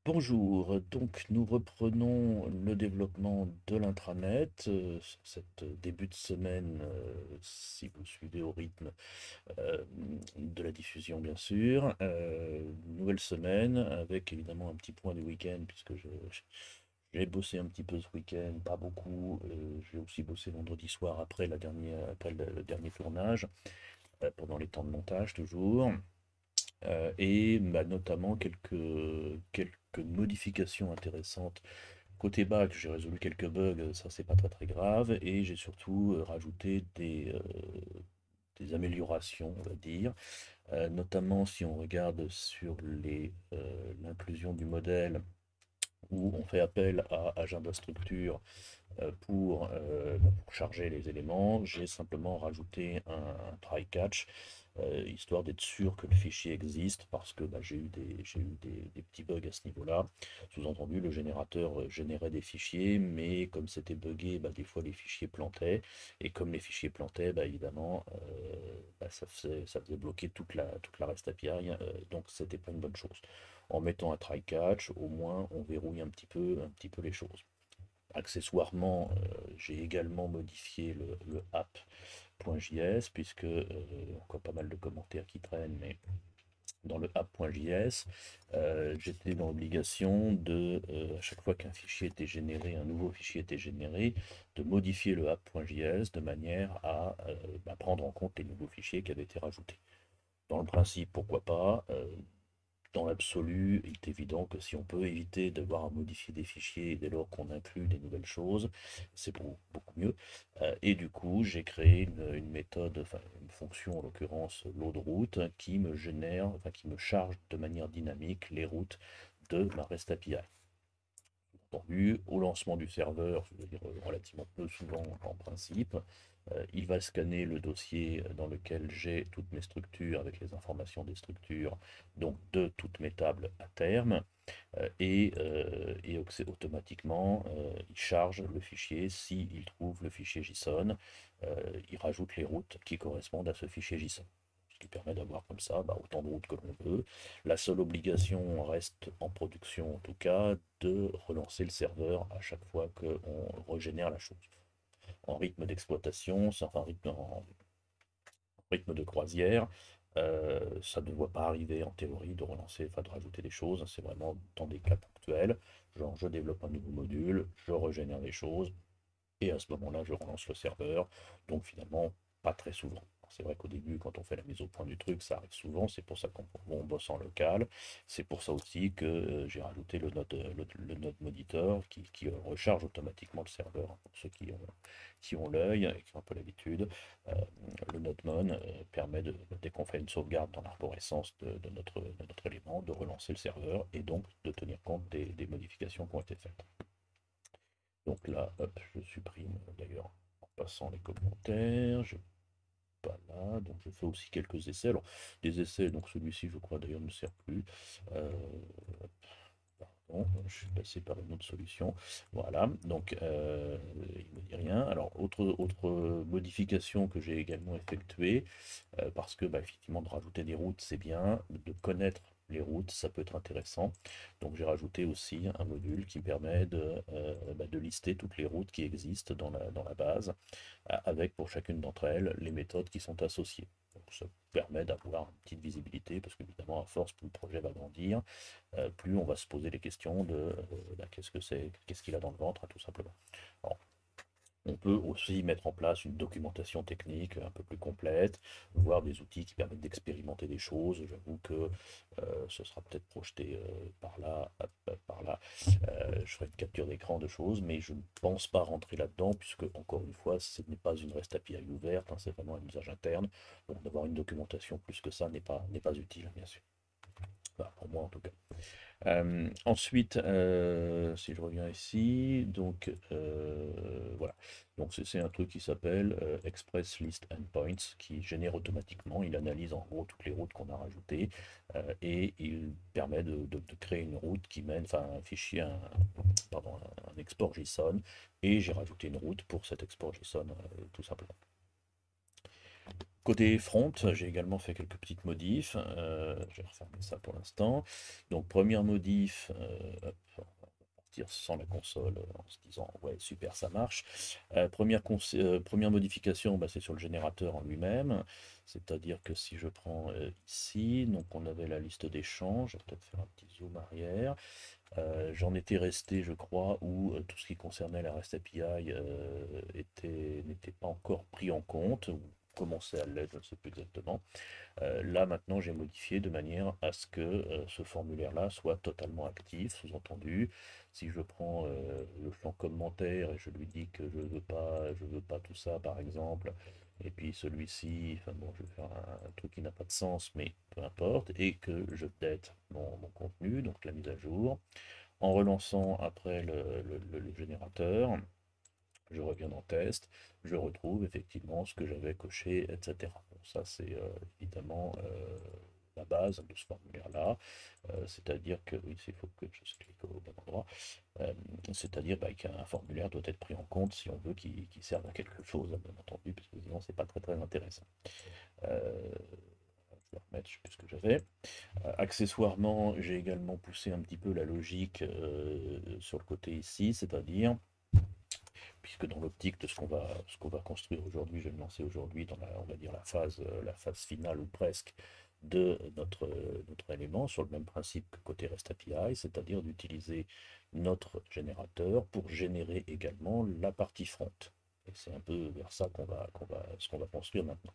Bonjour, donc nous reprenons le développement de l'intranet, sur cette début de semaine, si vous suivez au rythme de la diffusion bien sûr. Nouvelle semaine avec évidemment un petit point du week-end puisque j'ai bossé un petit peu ce week-end, pas beaucoup. J'ai aussi bossé vendredi soir après le dernier tournage, pendant les temps de montage toujours. Et bah, notamment quelques modifications intéressantes. Côté back, j'ai résolu quelques bugs, ça c'est pas très très grave, et j'ai surtout rajouté des améliorations, on va dire. Notamment si on regarde sur l'inclusion du modèle où on fait appel à Agenda Structure pour charger les éléments, j'ai simplement rajouté un try-catch, histoire d'être sûr que le fichier existe, parce que bah, j'ai eu des petits bugs à ce niveau-là. Sous-entendu, le générateur générait des fichiers, mais comme c'était buggé, bah, des fois les fichiers plantaient, et comme les fichiers plantaient, bah, évidemment, bah, ça faisait bloquer toute la REST API, donc c'était pas une bonne chose. En mettant un try-catch, au moins on verrouille un petit peu les choses. Accessoirement, j'ai également modifié le app.js, puisque encore pas mal de commentaires qui traînent, mais dans le app.js, j'étais dans l'obligation à chaque fois qu'un fichier était généré, un nouveau fichier était généré, de modifier le app.js de manière à bah, prendre en compte les nouveaux fichiers qui avaient été rajoutés. Dans le principe, pourquoi pas. Dans l'absolu, il est évident que si on peut éviter d'avoir à modifier des fichiers dès lors qu'on inclut des nouvelles choses, c'est beaucoup mieux. Et du coup, j'ai créé une méthode, enfin une fonction en l'occurrence load-route, qui me génère, enfin qui me charge de manière dynamique les routes de ma REST API. Entendu, au lancement du serveur, je veux dire relativement peu souvent en principe, il va scanner le dossier dans lequel j'ai toutes mes structures avec les informations des structures, donc de toutes mes tables à terme, et automatiquement il charge le fichier s'il trouve le fichier JSON, il rajoute les routes qui correspondent à ce fichier JSON. Ce qui permet d'avoir comme ça bah, autant de routes que l'on veut. La seule obligation reste en production en tout cas de relancer le serveur à chaque fois qu'on régénère la chose. En rythme d'exploitation, c'est enfin en rythme de croisière, ça ne doit pas arriver en théorie de relancer, enfin de rajouter des choses. C'est vraiment dans des cas ponctuels, genre je développe un nouveau module, je régénère les choses, et à ce moment-là, je relance le serveur. Donc finalement, pas très souvent. C'est vrai qu'au début, quand on fait la mise au point du truc, ça arrive souvent. C'est pour ça qu'on bosse en local. C'est pour ça aussi que j'ai rajouté le node monitor qui recharge automatiquement le serveur. Pour ceux qui ont l'œil et qui ont un peu l'habitude, euh, le node mon permet dès qu'on fait une sauvegarde dans l'arborescence de notre élément, de relancer le serveur et donc de tenir compte des modifications qui ont été faites. Donc là, hop, je supprime d'ailleurs en passant les commentaires. Je pas là, donc je fais aussi quelques essais. Alors, des essais, donc celui-ci, je crois d'ailleurs ne sert plus. Euh, Pardon, je suis passé par une autre solution. Voilà, donc il me dit rien. Alors, autre modification que j'ai également effectuée, parce que bah, effectivement, de rajouter des routes, c'est bien, de connaître les routes, ça peut être intéressant. Donc j'ai rajouté aussi un module qui permet bah, de lister toutes les routes qui existent dans la base, avec pour chacune d'entre elles les méthodes qui sont associées. Donc ça permet d'avoir une petite visibilité, parce qu'évidemment, à force, plus le projet va grandir, plus on va se poser les questions de bah, qu'est-ce que c'est, qu'est-ce qu'il a dans le ventre, hein, tout simplement. Alors, on peut aussi mettre en place une documentation technique un peu plus complète, voire des outils qui permettent d'expérimenter des choses. J'avoue que ce sera peut-être projeté par là, hop, hop, par là. Je ferai une capture d'écran de choses, mais je ne pense pas rentrer là-dedans, puisque, encore une fois, ce n'est pas une REST API ouverte, hein, c'est vraiment un usage interne. Donc d'avoir une documentation plus que ça n'est pas utile, bien sûr. Enfin, pour moi en tout cas. Ensuite, si je reviens ici, donc voilà. Donc c'est un truc qui s'appelle Express List Endpoints qui génère automatiquement. Il analyse en gros toutes les routes qu'on a rajoutées et il permet de créer une route qui mène, enfin un fichier, pardon, un export JSON. Et j'ai rajouté une route pour cet export JSON tout simplement. Côté front, j'ai également fait quelques petites modifs. Je vais refermer ça pour l'instant. Donc première modif, hop, on va partir sans la console en se disant ouais super ça marche. Première modification, bah, c'est sur le générateur en lui-même. C'est-à-dire que si je prends ici, donc on avait la liste d'échanges, je vais peut-être faire un petit zoom arrière. J'en étais resté, je crois, où tout ce qui concernait la REST API n'était pas encore pris en compte, ou commençait à l'être, je ne sais plus exactement. Là, maintenant, j'ai modifié de manière à ce que ce formulaire-là soit totalement actif, sous-entendu. Si je prends le champ commentaire et je lui dis que je veux pas tout ça, par exemple, et puis celui-ci, enfin bon, je vais faire un truc qui n'a pas de sens, mais peu importe, et que je update mon contenu, donc la mise à jour, en relançant après le générateur, je reviens dans test, je retrouve effectivement ce que j'avais coché, etc. Bon, ça, c'est évidemment la base de ce formulaire-là. C'est-à-dire que, oui, il faut que je clique au bon endroit. Euh, C'est-à-dire bah, qu'un formulaire doit être pris en compte si on veut qu'il serve à quelque chose, bien entendu, parce que sinon, c'est pas très très intéressant. Euh, je vais remettre, je sais plus ce que j'avais. Accessoirement, j'ai également poussé un petit peu la logique sur le côté ici, c'est-à-dire puisque dans l'optique de ce qu'on va construire aujourd'hui, je vais me lancer aujourd'hui dans on va dire la phase finale ou presque de notre élément, sur le même principe que côté REST API, c'est-à-dire d'utiliser notre générateur pour générer également la partie front. Et c'est un peu vers ça ce qu'on va construire maintenant.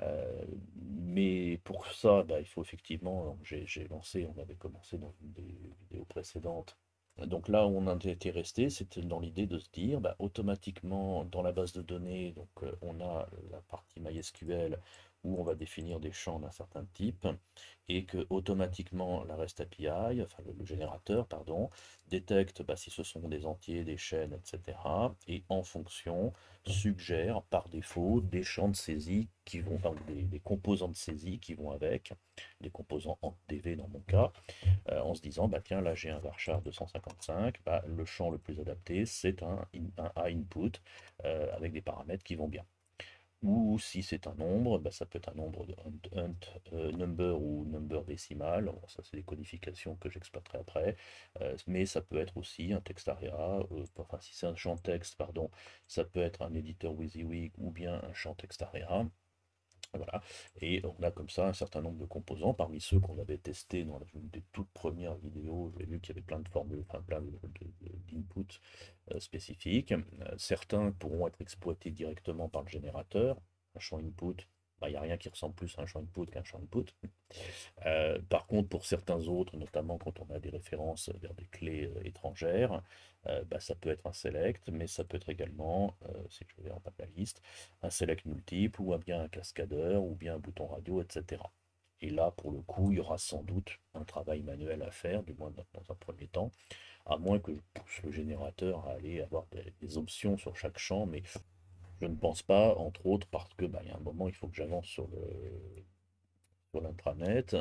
Euh, mais pour ça, bah, il faut effectivement, j'ai lancé, on avait commencé dans une des vidéos précédentes. Donc là où on en était resté, c'était dans l'idée de se dire, bah, automatiquement dans la base de données, donc on a la partie MySQL où on va définir des champs d'un certain type et que automatiquement la REST API, enfin le générateur, pardon, détecte bah, si ce sont des entiers, des chaînes, etc. Et en fonction suggère par défaut des champs de saisie qui vont, enfin, des composants de saisie qui vont avec, des composants en DV dans mon cas, en se disant, bah tiens, là j'ai un varchar 255, bah, le champ le plus adapté, c'est un A input avec des paramètres qui vont bien. Ou si c'est un nombre, bah, ça peut être un nombre de number ou number décimal. Bon, ça, c'est des codifications que j'exploiterai après. Mais ça peut être aussi un text area. Enfin, si c'est un champ texte, pardon, ça peut être un éditeur WYSIWYG ou bien un champ text area. Voilà. Et on a comme ça un certain nombre de composants. Parmi ceux qu'on avait testés dans une des toutes premières vidéos, j'ai vu qu'il y avait plein de formules, enfin plein d'inputs spécifiques. Certains pourront être exploités directement par le générateur. Un champ input, bah, il n'y a rien qui ressemble plus à un champ input qu'un champ input. Par contre, pour certains autres, notamment quand on a des références vers des clés étrangères, bah, ça peut être un select, mais ça peut être également, si je vais en bas de la liste, un select multiple, ou bien un cascadeur, ou bien un bouton radio, etc. Et là, pour le coup, il y aura sans doute un travail manuel à faire, du moins dans un premier temps, à moins que je pousse le générateur à aller avoir des options sur chaque champ, mais je ne pense pas, entre autres, parce que bah, il y a un moment, il faut que j'avance sur l'intranet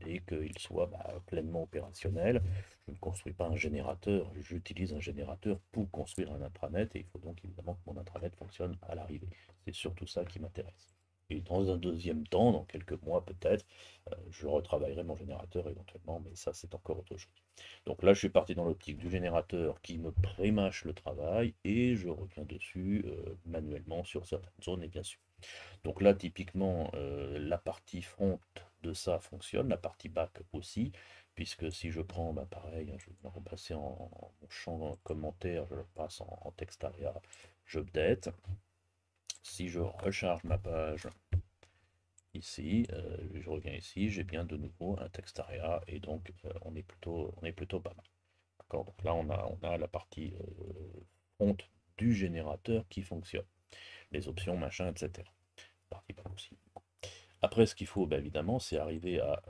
et qu'il soit bah, pleinement opérationnel. Je ne construis pas un générateur, j'utilise un générateur pour construire un intranet et il faut donc évidemment que mon intranet fonctionne à l'arrivée. C'est surtout ça qui m'intéresse. Et dans un deuxième temps, dans quelques mois peut-être, je retravaillerai mon générateur éventuellement, mais ça c'est encore autre chose. Donc là je suis parti dans l'optique du générateur qui me prémâche le travail et je reviens dessus manuellement sur certaines zones et bien sûr. Donc là, typiquement, la partie front de ça fonctionne, la partie back aussi, puisque si je prends, bah, pareil, hein, je vais me repasser en champ commentaire, je le passe en text area, j'update. Si je recharge ma page ici, je reviens ici, j'ai bien de nouveau un text area, et donc on est plutôt pas mal. D'accord? Donc là, on a la partie front du générateur qui fonctionne, les options, machin, etc. Partie back aussi. Après, ce qu'il faut, bah, évidemment, c'est arriver à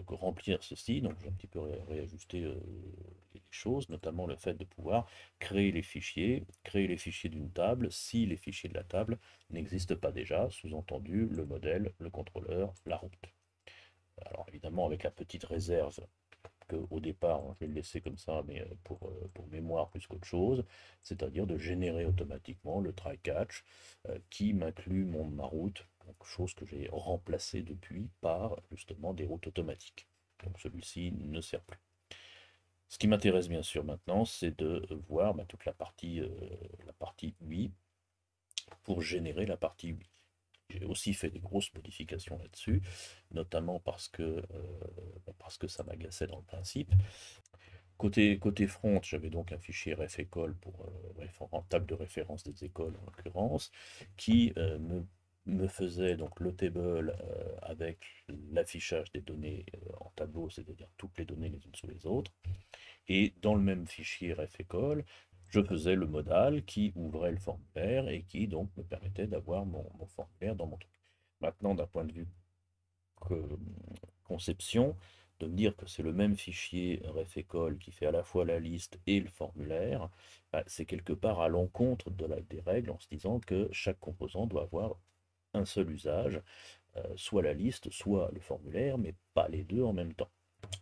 remplir ceci. Donc, j'ai un petit peu réajusté les choses, notamment le fait de pouvoir créer les fichiers d'une table, si les fichiers de la table n'existent pas déjà, sous-entendu le modèle, le contrôleur, la route. Alors, évidemment, avec la petite réserve qu'au départ, je vais le laisser comme ça, mais pour mémoire plus qu'autre chose, c'est-à-dire de générer automatiquement le try-catch qui m'inclut ma route Donc, chose que j'ai remplacée depuis par justement des routes automatiques. Donc celui-ci ne sert plus. Ce qui m'intéresse bien sûr maintenant, c'est de voir toute la partie UI pour générer la partie UI. J'ai aussi fait des grosses modifications là-dessus, notamment parce que ça m'agaçait dans le principe. Côté front, j'avais donc un fichier refécole en table de référence des écoles en l'occurrence, qui me faisait donc le table avec l'affichage des données en tableau, c'est-à-dire toutes les données les unes sous les autres. Et dans le même fichier refécole, je faisais le modal qui ouvrait le formulaire et qui donc me permettait d'avoir mon formulaire dans mon truc. Maintenant, d'un point de vue que- conception, de me dire que c'est le même fichier refécole qui fait à la fois la liste et le formulaire, c'est quelque part à l'encontre des règles en se disant que chaque composant doit avoir un seul usage, soit la liste, soit le formulaire, mais pas les deux en même temps.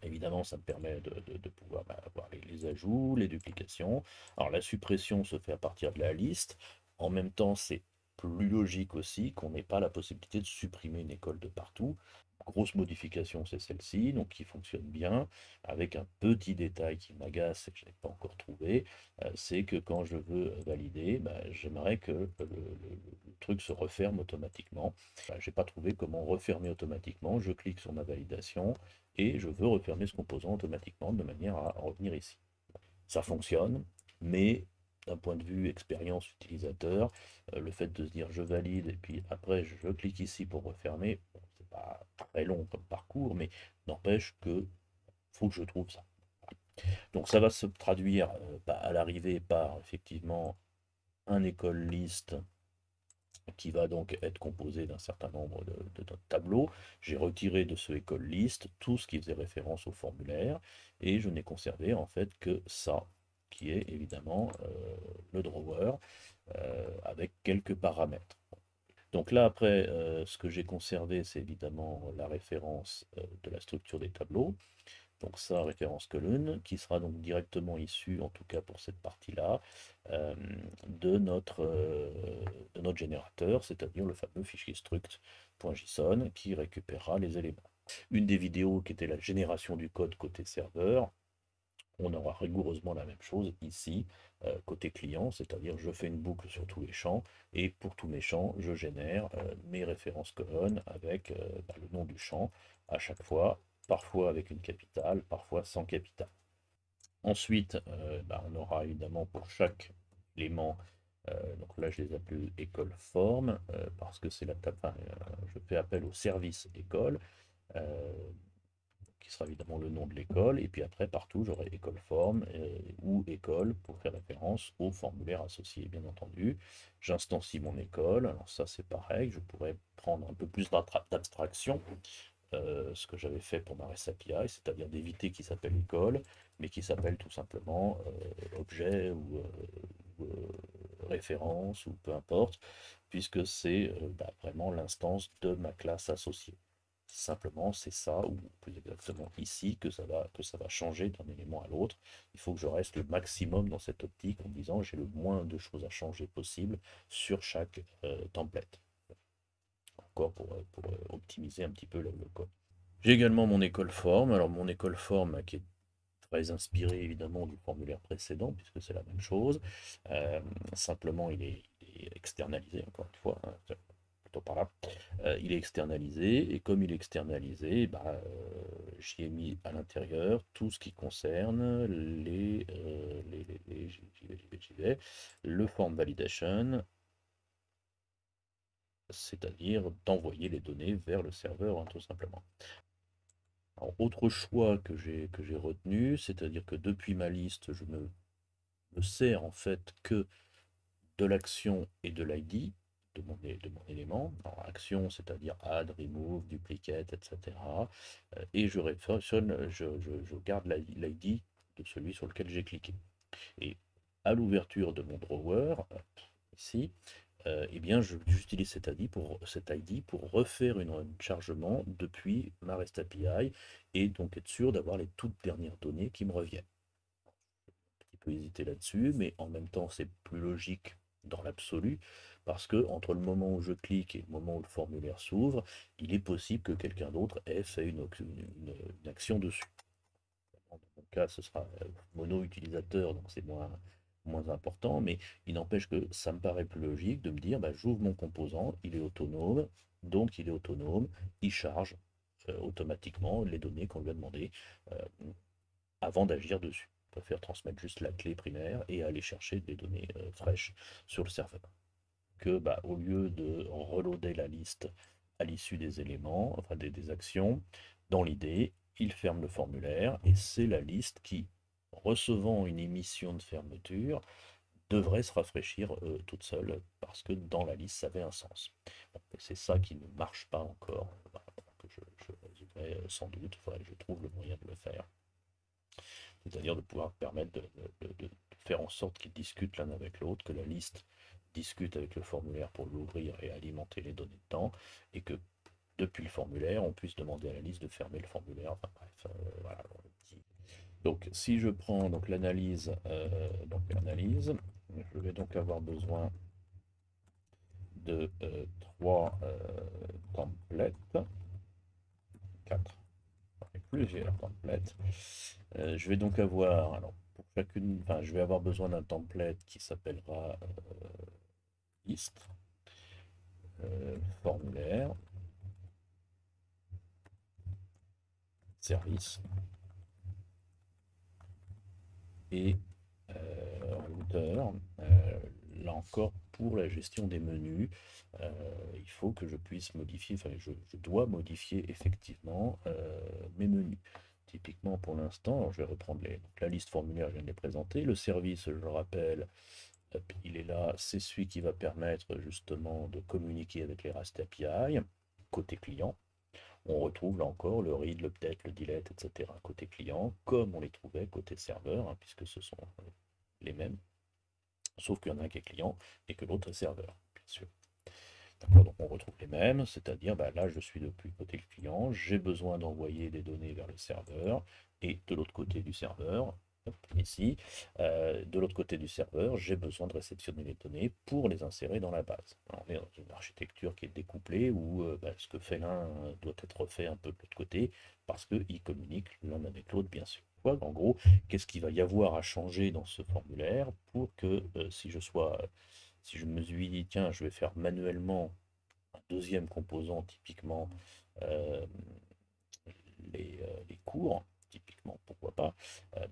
Évidemment, ça me permet de pouvoir avoir les ajouts, les duplications. Alors la suppression se fait à partir de la liste. En même temps, c'est plus logique aussi qu'on n'ait pas la possibilité de supprimer une école de partout. Grosse modification, c'est celle-ci, donc qui fonctionne bien, avec un petit détail qui m'agace et que je n'ai pas encore trouvé, c'est que quand je veux valider, j'aimerais que le truc se referme automatiquement. Je n'ai pas trouvé comment refermer automatiquement. Je clique sur ma validation et je veux refermer ce composant automatiquement de manière à revenir ici. Ça fonctionne, mais d'un point de vue expérience utilisateur, le fait de se dire je valide et puis après je clique ici pour refermer, bon, c'est pas très long comme parcours, mais n'empêche que faut que je trouve ça. Donc ça va se traduire à l'arrivée par effectivement un école list qui va donc être composé d'un certain nombre de tableaux. J'ai retiré de ce école list tout ce qui faisait référence au formulaire et je n'ai conservé en fait que ça, qui est évidemment le drawer avec quelques paramètres. Donc là, après, ce que j'ai conservé, c'est évidemment la référence de la structure des tableaux. Donc ça, référence colonne, qui sera donc directement issue, en tout cas pour cette partie-là, euh, de notre générateur, c'est-à-dire le fameux fichier struct.json qui récupérera les éléments. Une des vidéos qui était la génération du code côté serveur, on aura rigoureusement la même chose ici, côté client, c'est-à-dire je fais une boucle sur tous les champs, et pour tous mes champs, je génère mes références colonnes avec le nom du champ à chaque fois, parfois avec une capitale, parfois sans capitale. Ensuite, on aura évidemment pour chaque élément, donc là je les appelle école forme, parce que c'est je fais appel au service école, euh, qui sera évidemment le nom de l'école, et puis après partout j'aurai école forme ou école pour faire référence au formulaire associé, bien entendu. J'instancie mon école, alors ça c'est pareil, je pourrais prendre un peu plus d'abstraction, ce que j'avais fait pour ma REST API, c'est-à-dire d'éviter qu'il s'appelle école, mais qu'il s'appelle tout simplement objet ou référence ou peu importe, puisque c'est vraiment l'instance de ma classe associée. Simplement, c'est ça, ou plus exactement ici, que ça va changer d'un élément à l'autre. Il faut que je reste le maximum dans cette optique en me disant j'ai le moins de choses à changer possible sur chaque template. Encore pour optimiser un petit peu le code. J'ai également mon école forme. Alors mon école forme qui est très inspiré évidemment du formulaire précédent, puisque c'est la même chose. Euh, Simplement, il est externalisé, encore une fois, hein, plutôt par là. Il est externalisé, et comme il est externalisé, j'y ai mis à l'intérieur tout ce qui concerne j'y vais, le form validation, c'est-à-dire d'envoyer les données vers le serveur, hein, tout simplement. Alors, autre choix que j'ai retenu, c'est-à-dire que depuis ma liste, je me sers en fait que de l'action et de l'ID de mon élément. Alors, action, c'est-à-dire add, remove, duplicate, etc. Et je garde l'ID de celui sur lequel j'ai cliqué. Et à l'ouverture de mon drawer, hop, ici, eh bien, j'utilise cet ID pour refaire un chargement depuis ma REST API et donc être sûr d'avoir les toutes dernières données qui me reviennent. Un petit peu hésiter là-dessus, mais en même temps, c'est plus logique dans l'absolu, parce que entre le moment où je clique et le moment où le formulaire s'ouvre, il est possible que quelqu'un d'autre ait fait une action dessus. Dans mon cas, ce sera mono-utilisateur, donc c'est moins important, mais il n'empêche que ça me paraît plus logique de me dire, bah, j'ouvre mon composant, il est autonome, donc il est autonome, il charge automatiquement les données qu'on lui a demandées euh, avant d'agir dessus. Je préfère transmettre juste la clé primaire et aller chercher des données fraîches sur le serveur. Que bah, au lieu de reloader la liste à l'issue des éléments, enfin des actions, dans l'idée, il ferme le formulaire et c'est la liste qui, recevant une émission de fermeture, devrait se rafraîchir toute seule parce que dans la liste ça avait un sens. Bon, c'est ça qui ne marche pas encore, bah, que je résumerai sans doute, il faudrait que je trouve le moyen de le faire. C'est-à-dire de pouvoir permettre de faire en sorte qu'ils discutent l'un avec l'autre, que la liste discute avec le formulaire pour l'ouvrir et alimenter les données dedans, et que depuis le formulaire, on puisse demander à la liste de fermer le formulaire. Enfin bref, voilà. Donc si je prends donc l'analyse, je vais donc avoir besoin de 3 templates, 4, plusieurs templates. Je vais donc avoir, alors pour chacune, enfin je vais avoir besoin d'un template qui s'appellera liste, formulaire, service et routeur. Là encore, pour la gestion des menus, il faut que je puisse modifier, enfin je dois modifier effectivement mes menus. Typiquement pour l'instant, alors je vais reprendre la liste formulaire, je viens de les présenter. Le service, je le rappelle, hop, il est là, c'est celui qui va permettre justement de communiquer avec les REST API côté client. On retrouve là encore le read, l'update, le delete, etc. côté client, comme on les trouvait côté serveur, hein, puisque ce sont les mêmes, sauf qu'il y en a un qui est client et que l'autre est serveur, bien sûr. D'accord, donc on retrouve les mêmes, c'est-à-dire bah, là je suis depuis côté le client, j'ai besoin d'envoyer des données vers le serveur, et de l'autre côté du serveur, hop, ici, de l'autre côté du serveur, j'ai besoin de réceptionner les données pour les insérer dans la base. Alors, on est dans une architecture qui est découplée où bah, ce que fait l'un doit être fait un peu de l'autre côté parce qu'ils communiquent l'un avec l'autre, bien sûr. En gros, qu'est-ce qu'il va y avoir à changer dans ce formulaire pour que si je me suis dit, tiens, je vais faire manuellement un deuxième composant, typiquement euh, les cours, typiquement, pourquoi pas,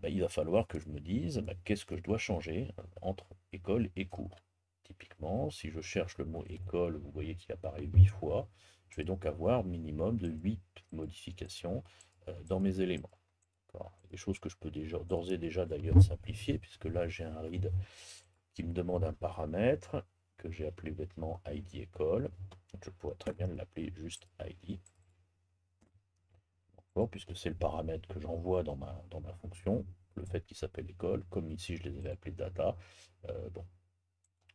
bah, il va falloir que je me dise bah, qu'est-ce que je dois changer entre école et cours. Typiquement, si je cherche le mot école, vous voyez qu'il apparaît 8 fois, je vais donc avoir minimum de 8 modifications dans mes éléments. Des choses que je peux déjà, d'ores et déjà d'ailleurs simplifier, puisque là j'ai un read qui me demande un paramètre que j'ai appelé bêtement ID école. Je pourrais très bien l'appeler juste ID, puisque c'est le paramètre que j'envoie dans ma fonction, le fait qu'il s'appelle école, comme ici je les avais appelés data. Bon,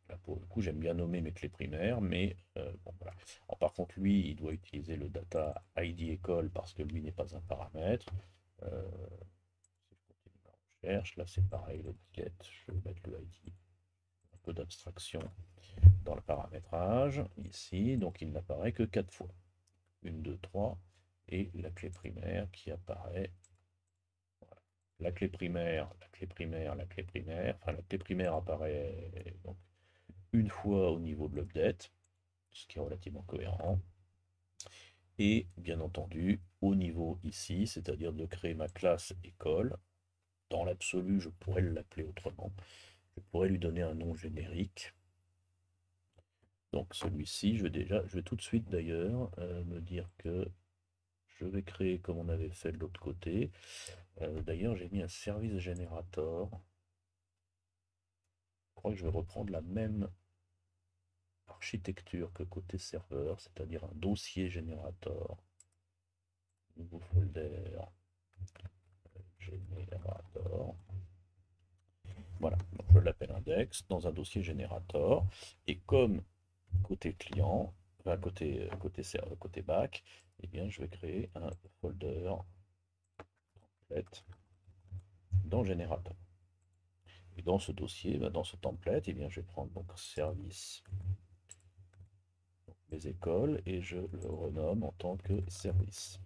là pour le coup j'aime bien nommer mes clés primaires, mais bon voilà. Alors, par contre lui il doit utiliser le data ID école parce que lui n'est pas un paramètre. Euh, si je continue ma recherche, là c'est pareil, le get, je vais mettre le ID, un peu d'abstraction dans le paramétrage, ici, donc il n'apparaît que 4 fois. 1, 2, 3, et la clé primaire qui apparaît. Voilà. La clé primaire, la clé primaire, la clé primaire, enfin la clé primaire apparaît donc une fois au niveau de l'update, ce qui est relativement cohérent. Et bien entendu, au niveau ici, c'est-à-dire de créer ma classe école, dans l'absolu, je pourrais l'appeler autrement. Je pourrais lui donner un nom générique. Donc celui-ci, je vais tout de suite d'ailleurs me dire que je vais créer comme on avait fait de l'autre côté. D'ailleurs, j'ai mis un service générateur. Je crois que je vais reprendre la même architecture que côté serveur, c'est-à-dire un dossier générateur. Nouveau folder générateur. Voilà, donc je l'appelle index dans un dossier générateur. Et comme côté client, enfin côté back, eh bien, je vais créer un folder template dans générateur. Et dans ce dossier, dans ce template, eh bien, je vais prendre donc service, donc, mes écoles, et je le renomme en tant que service.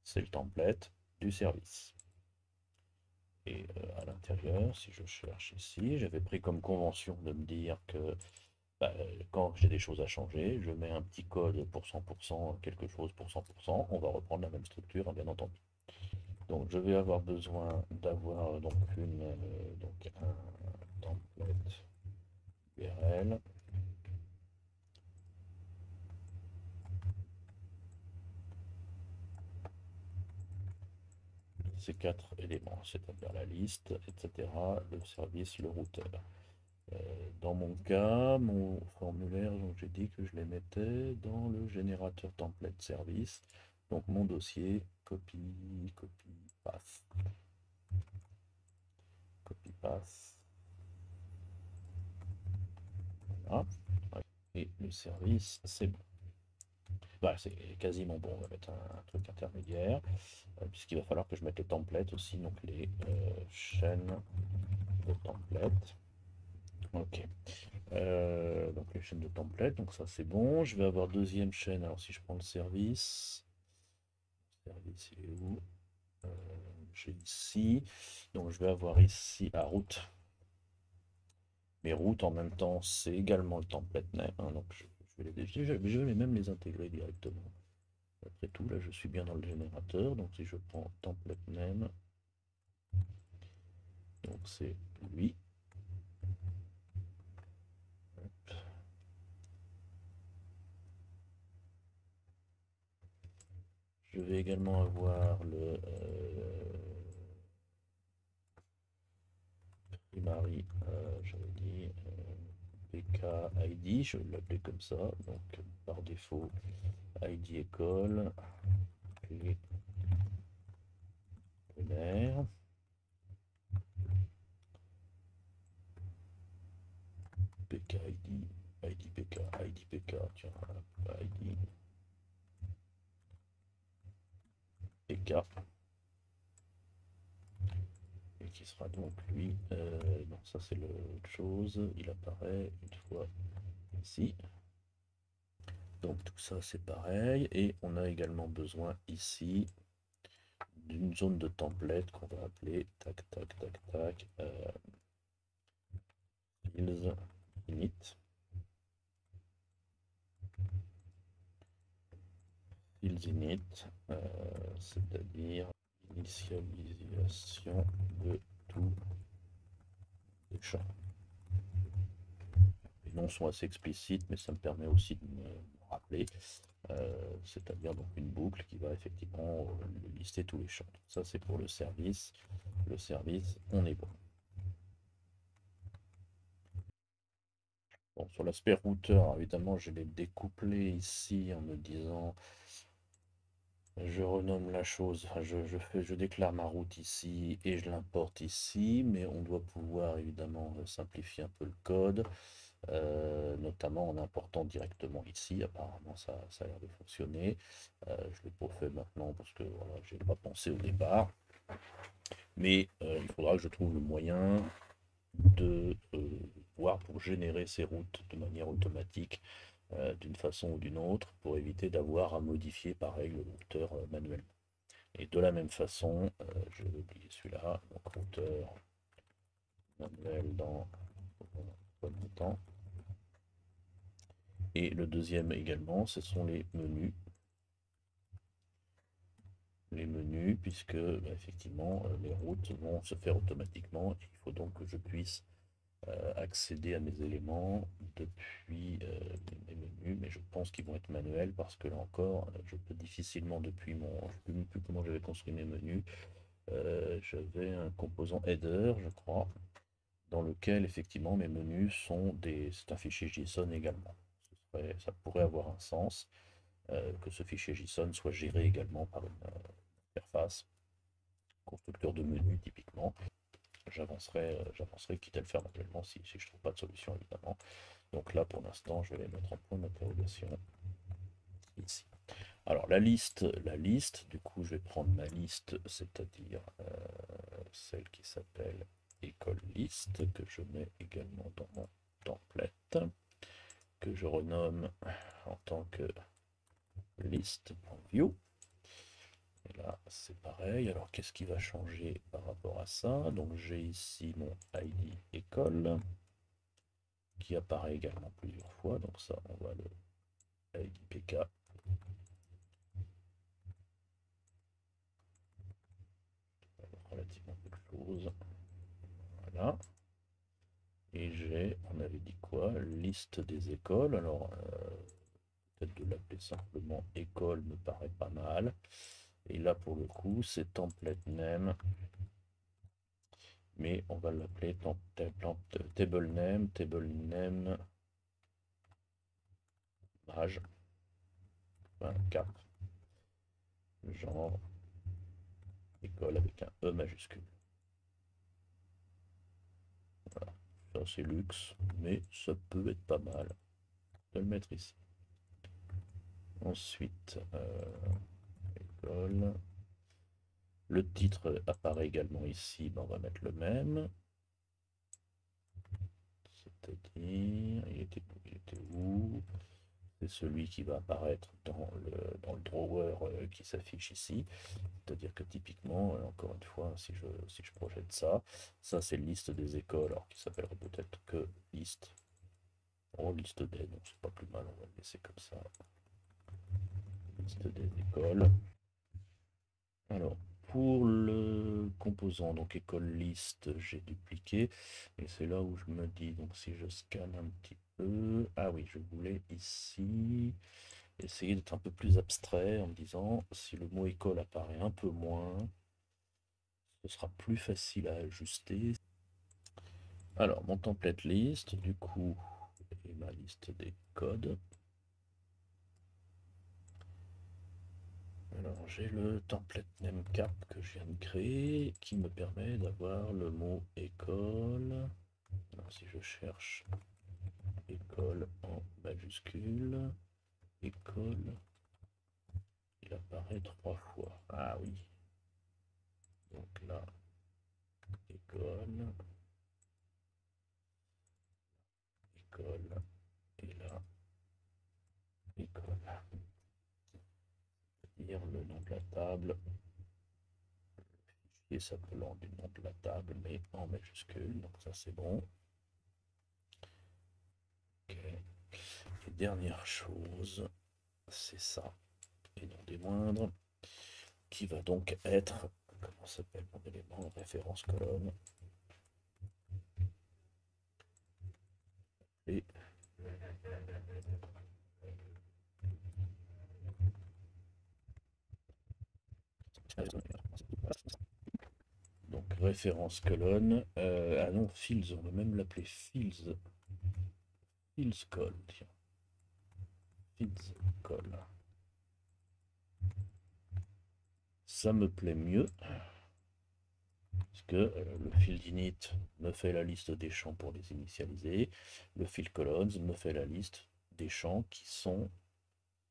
C'est le template du service. Et à l'intérieur, si je cherche ici, j'avais pris comme convention de me dire que quand j'ai des choses à changer, je mets un petit code pour 100%, quelque chose pour 100%, on va reprendre la même structure, hein, bien entendu. Donc je vais avoir besoin d'avoir donc donc un template URL. Ces quatre éléments, c'est-à-dire la liste, etc., le service, le routeur. Dans mon cas, mon formulaire, donc j'ai dit que je les mettais dans le générateur template service. Donc mon dossier, copie, copie, paste. Copie, paste. Voilà. Et le service, c'est bon. Voilà, c'est quasiment bon. On va mettre un truc intermédiaire, puisqu'il va falloir que je mette les templates aussi, donc les chaînes de templates. Ok. Donc les chaînes de templates, donc ça c'est bon. Je vais avoir deuxième chaîne. Alors si je prends le service, il est où? J'ai ici. Donc je vais avoir ici la route. Mes routes en même temps, c'est également le template name, hein, donc je vais même les intégrer directement. Après tout, là je suis bien dans le générateur. Donc si je prends template name, donc c'est lui. Je vais également avoir le primary, j'avais dit PK ID, je vais l'appeler comme ça, donc par défaut ID école, clé primaire. PK ID, ID PK, ID PK, tiens, ID PK. Et qui sera donc lui, non ça c'est l'autre chose, il apparaît une fois ici. Donc tout ça c'est pareil, et on a également besoin ici d'une zone de template qu'on va appeler tac tac tac tac fields init. Fields init, c'est-à-dire initialisation de tous les champs. Les noms sont assez explicites, mais ça me permet aussi de me rappeler. C'est-à-dire donc une boucle qui va effectivement lister tous les champs. Ça c'est pour le service. Le service, on est bon. Bon, sur l'aspect routeur, évidemment, je l'ai découplé ici en me disant, je renomme la chose, enfin, je déclare ma route ici et je l'importe ici, mais on doit pouvoir évidemment simplifier un peu le code, notamment en important directement ici. Apparemment, ça a l'air de fonctionner. Je l'ai pas fait maintenant parce que voilà, j'ai pas pensé au départ. Mais il faudra que je trouve le moyen de voir pour générer ces routes de manière automatique d'une façon ou d'une autre pour éviter d'avoir à modifier pareil le routeur manuellement. Et de la même façon, je vais oublier celui-là, donc routeur manuel dans le temps. Et le deuxième également, ce sont les menus. Les menus, puisque effectivement les routes vont se faire automatiquement. Il faut donc que je puisse accéder à mes éléments depuis mes menus, mais je pense qu'ils vont être manuels parce que là encore, je peux difficilement depuis mon... Je ne sais plus comment j'avais construit mes menus. J'avais un composant header, je crois, dans lequel effectivement mes menus sont des... C'est un fichier JSON également. Ça pourrait avoir un sens que ce fichier JSON soit géré également par une interface constructeur de menus typiquement. J'avancerai quitte à le faire manuellement si je ne trouve pas de solution évidemment. Donc là pour l'instant je vais les mettre en point d'interrogation ici. Alors la liste, du coup je vais prendre ma liste, c'est-à-dire celle qui s'appelle école liste que je mets également dans mon template, que je renomme en tant que list.view. Et là, c'est pareil. Alors, qu'est-ce qui va changer par rapport à ça? Donc, j'ai ici mon ID école qui apparaît également plusieurs fois. Donc, ça, on va le ID PK. Relativement peu de choses. Voilà. Et on avait dit quoi? Liste des écoles. Alors, peut-être de l'appeler simplement école me paraît pas mal. Et là, pour le coup, c'est template name. Mais on va l'appeler table name âge, cap, genre, école avec un E majuscule. Voilà. Ça c'est luxe, mais ça peut être pas mal de le mettre ici. Ensuite, école. Le titre apparaît également ici, ben on va mettre le même. C'est-à-dire, il était où? C'est celui qui va apparaître dans le drawer qui s'affiche ici. C'est-à-dire que typiquement, encore une fois, si je projette ça, ça c'est liste des écoles, alors qui s'appellerait peut-être que liste. Oh, liste des, donc c'est pas plus mal, on va le laisser comme ça. Liste des écoles. Alors, pour le composant, donc école liste, j'ai dupliqué. Et c'est là où je me dis, donc si je scanne un petit peu. Ah oui, je voulais ici essayer d'être un peu plus abstrait en me disant si le mot école apparaît un peu moins, ce sera plus facile à ajuster. Alors, mon template list, du coup, et ma liste des codes. Alors, j'ai le template name cap que je viens de créer qui me permet d'avoir le mot école. Alors, si je cherche école en majuscule, école, il apparaît 3 fois. Ah oui. Donc là, école, école, et là, école. Dire le nom de la table, fichier s'appelant du nom de la table, mais en majuscule, donc ça c'est bon. Ok. Et dernière chose, c'est ça, et non des moindres, qui va donc être, comment s'appelle mon élément, référence colonne, et donc référence colonne, ah non, fields, on va même l'appeler fields, fields call, tiens, fields call. Ça me plaît mieux. Parce que le field init me fait la liste des champs pour les initialiser. Le field columns me fait la liste des champs qui sont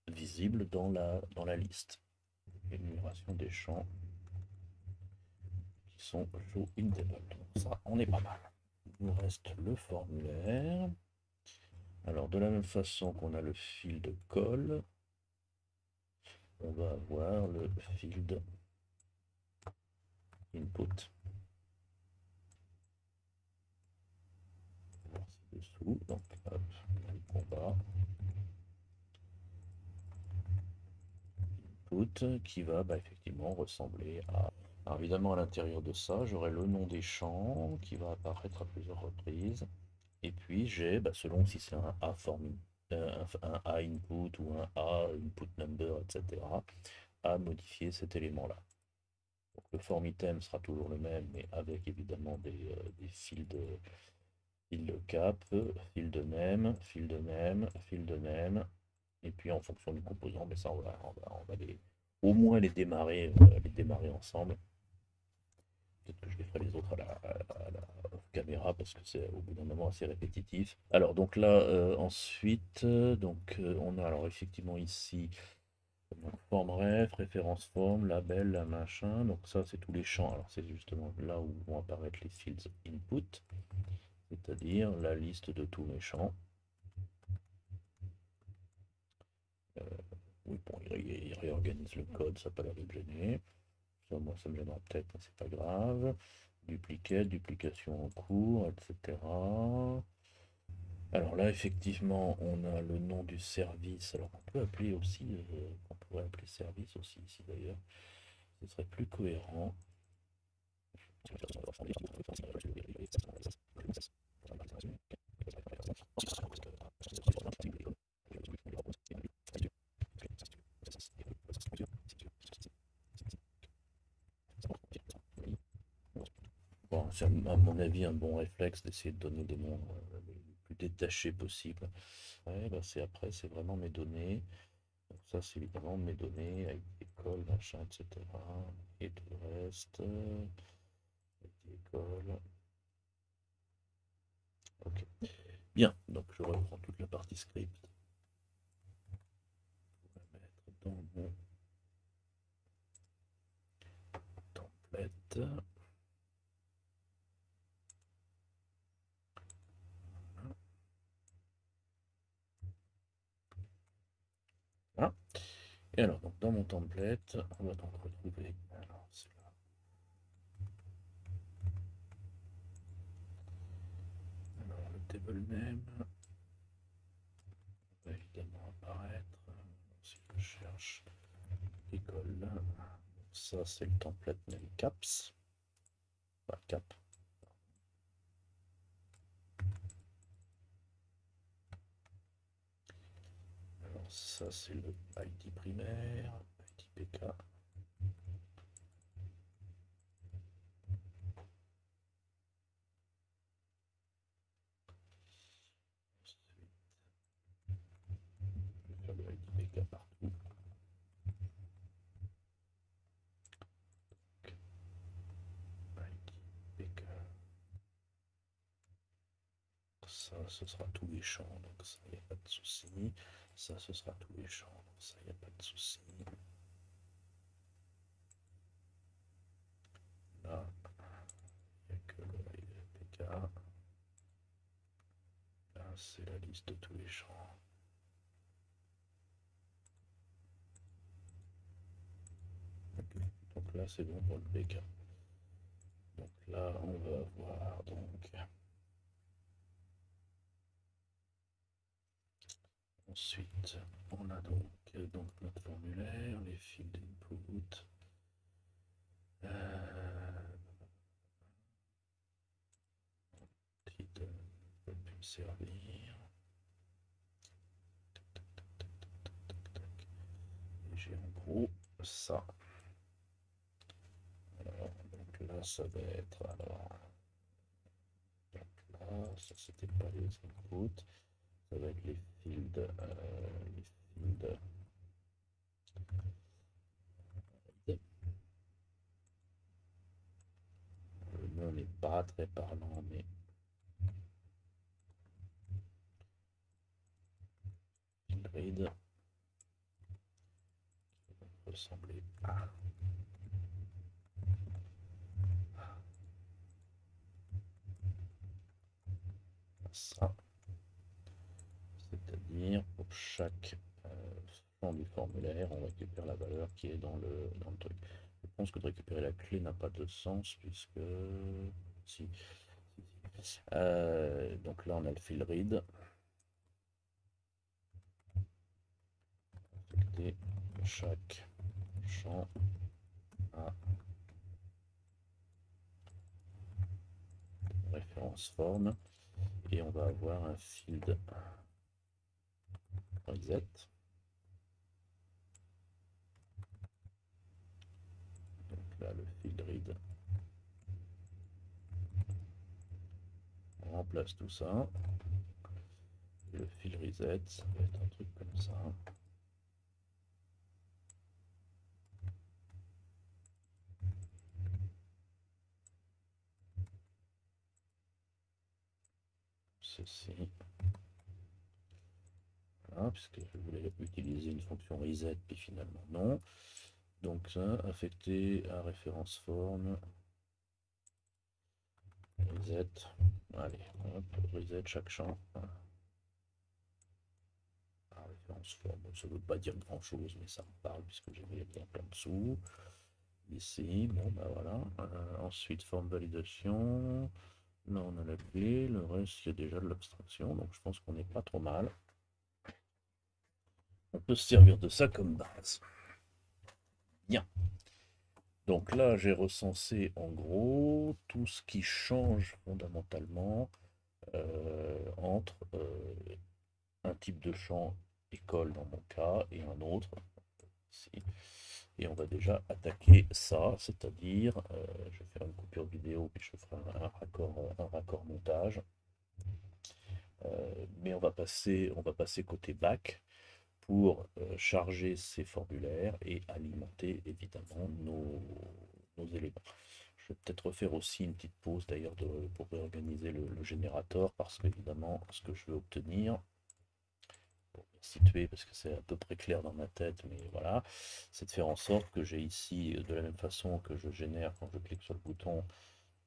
visibles dans la liste. Énumération des champs qui sont show in table. Donc ça, on est pas mal. Il nous reste le formulaire. Alors, de la même façon qu'on a le field call, on va avoir le field input. Dessous, donc hop, on va input qui va effectivement ressembler à. Alors évidemment à l'intérieur de ça, j'aurai le nom des champs qui va apparaître à plusieurs reprises. Et puis j'ai, selon si c'est un A form, un A input ou un A input number, etc., à modifier cet élément-là. Donc le form item sera toujours le même, mais avec évidemment des fields cap, field name, field name, field name. Et puis en fonction du composant, mais ça on va au moins les démarrer ensemble. Peut-être que je les ferai les autres à la caméra parce que c'est au bout d'un moment assez répétitif. Alors donc là ensuite, on a alors effectivement ici Donc, forme ref, référence forme, label, la machin. Donc ça, c'est tous les champs. Alors c'est justement là où vont apparaître les fields input, c'est-à-dire la liste de tous mes champs. Oui, bon, il réorganise le code, ça n'a pas l'air de me gêner. Ça, moi, ça me gênera peut-être, mais c'est pas grave. Duplicate, duplication en cours, etc. Alors là, effectivement, on a le nom du service. Alors on peut appeler aussi, on pourrait appeler service aussi ici d'ailleurs. Ce serait plus cohérent. Bon, c'est à mon avis un bon réflexe d'essayer de donner des noms les plus détachés possible. Ouais, bah c'est après, c'est vraiment mes données. Donc ça, c'est évidemment mes données avec école, machin, etc. Et tout le reste. École. Ok. Bien, donc je reprends toute la partie script. On va mettre dans mon template. Voilà. Et alors, donc dans mon template, on va donc retrouver. Alors, c'est là. Alors, le table name va évidemment apparaître. Si je cherche école, ça c'est le template name caps. Pas cap. Alors, ça c'est le ID primaire, ID PK. Je vais faire le ID PK partout. ID PK. Ça, ce sera tous les champs, donc ça, il n'y a pas de souci. Ça, ce sera tous les champs, donc ça, il n'y a pas de souci. Là, il n'y a que le PK. Là, c'est la liste de tous les champs. Okay. Donc là, c'est bon pour le PK. Donc là, on va avoir donc. Ensuite, on a donc notre formulaire, les fils d'input. Titre peut plus me servir. Et j'ai en gros ça. Alors, donc là, ça va être. Alors, donc là, ça c'était pas les inputs. Ça va être les fields. Les fields. Le nom n'est pas très parlant, mais field read ressembler à ça. C'est-à-dire pour chaque champ du formulaire, on récupère la valeur qui est dans le truc. Je pense que de récupérer la clé n'a pas de sens puisque si. Donc là on a le field read. Affecter chaque champ à référence forme et on va avoir un field reset. Donc là le field read on remplace tout ça. Et le field reset, ça va être un truc comme ça. Ceci. Voilà, puisque je voulais utiliser une fonction reset, puis finalement non. Donc ça, affecté à référence forme, reset, allez, hop, reset chaque champ à référence forme. Bon, ça ne veut pas dire grand chose, mais ça me parle puisque j'ai mis les liens en dessous. Ici, bon bah voilà. Ensuite, forme validation. Là, on a la clé, le reste, il y a déjà de l'abstraction, donc je pense qu'on n'est pas trop mal. On peut se servir de ça comme base. Bien. Donc là, j'ai recensé en gros tout ce qui change fondamentalement entre un type de champ école dans mon cas et un autre ici. Et on va déjà attaquer ça, c'est-à-dire, je vais faire une coupure vidéo puis je ferai un raccord montage. Mais on va passer côté back pour charger ces formulaires et alimenter évidemment nos éléments. Je vais peut-être refaire aussi une petite pause d'ailleurs pour réorganiser le générateur parce qu'évidemment ce que je veux obtenir, pour me situer parce que c'est à peu près clair dans ma tête, mais voilà, c'est de faire en sorte que j'ai ici de la même façon que je génère quand je clique sur le bouton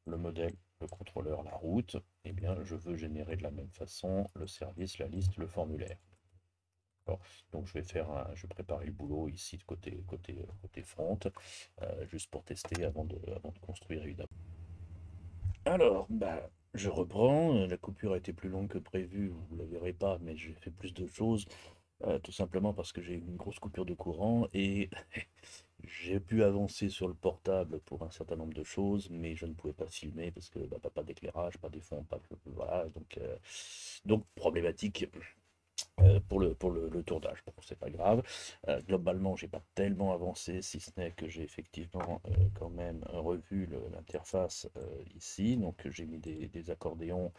le modèle, le contrôleur, la route, et eh bien je veux générer de la même façon le service, la liste, le formulaire. Donc je vais préparer le boulot ici de côté front, juste pour tester avant de construire évidemment. Alors, bah, je reprends. La coupure a été plus longue que prévu, vous ne la verrez pas, mais j'ai fait plus de choses, tout simplement parce que j'ai eu une grosse coupure de courant et j'ai pu avancer sur le portable pour un certain nombre de choses, mais je ne pouvais pas filmer parce que bah, pas d'éclairage, pas de fond, pas voilà, donc problématique. Le tournage. Bon, c'est pas grave. Globalement, j'ai pas tellement avancé, si ce n'est que j'ai effectivement quand même revu l'interface ici. Donc j'ai mis des accordéons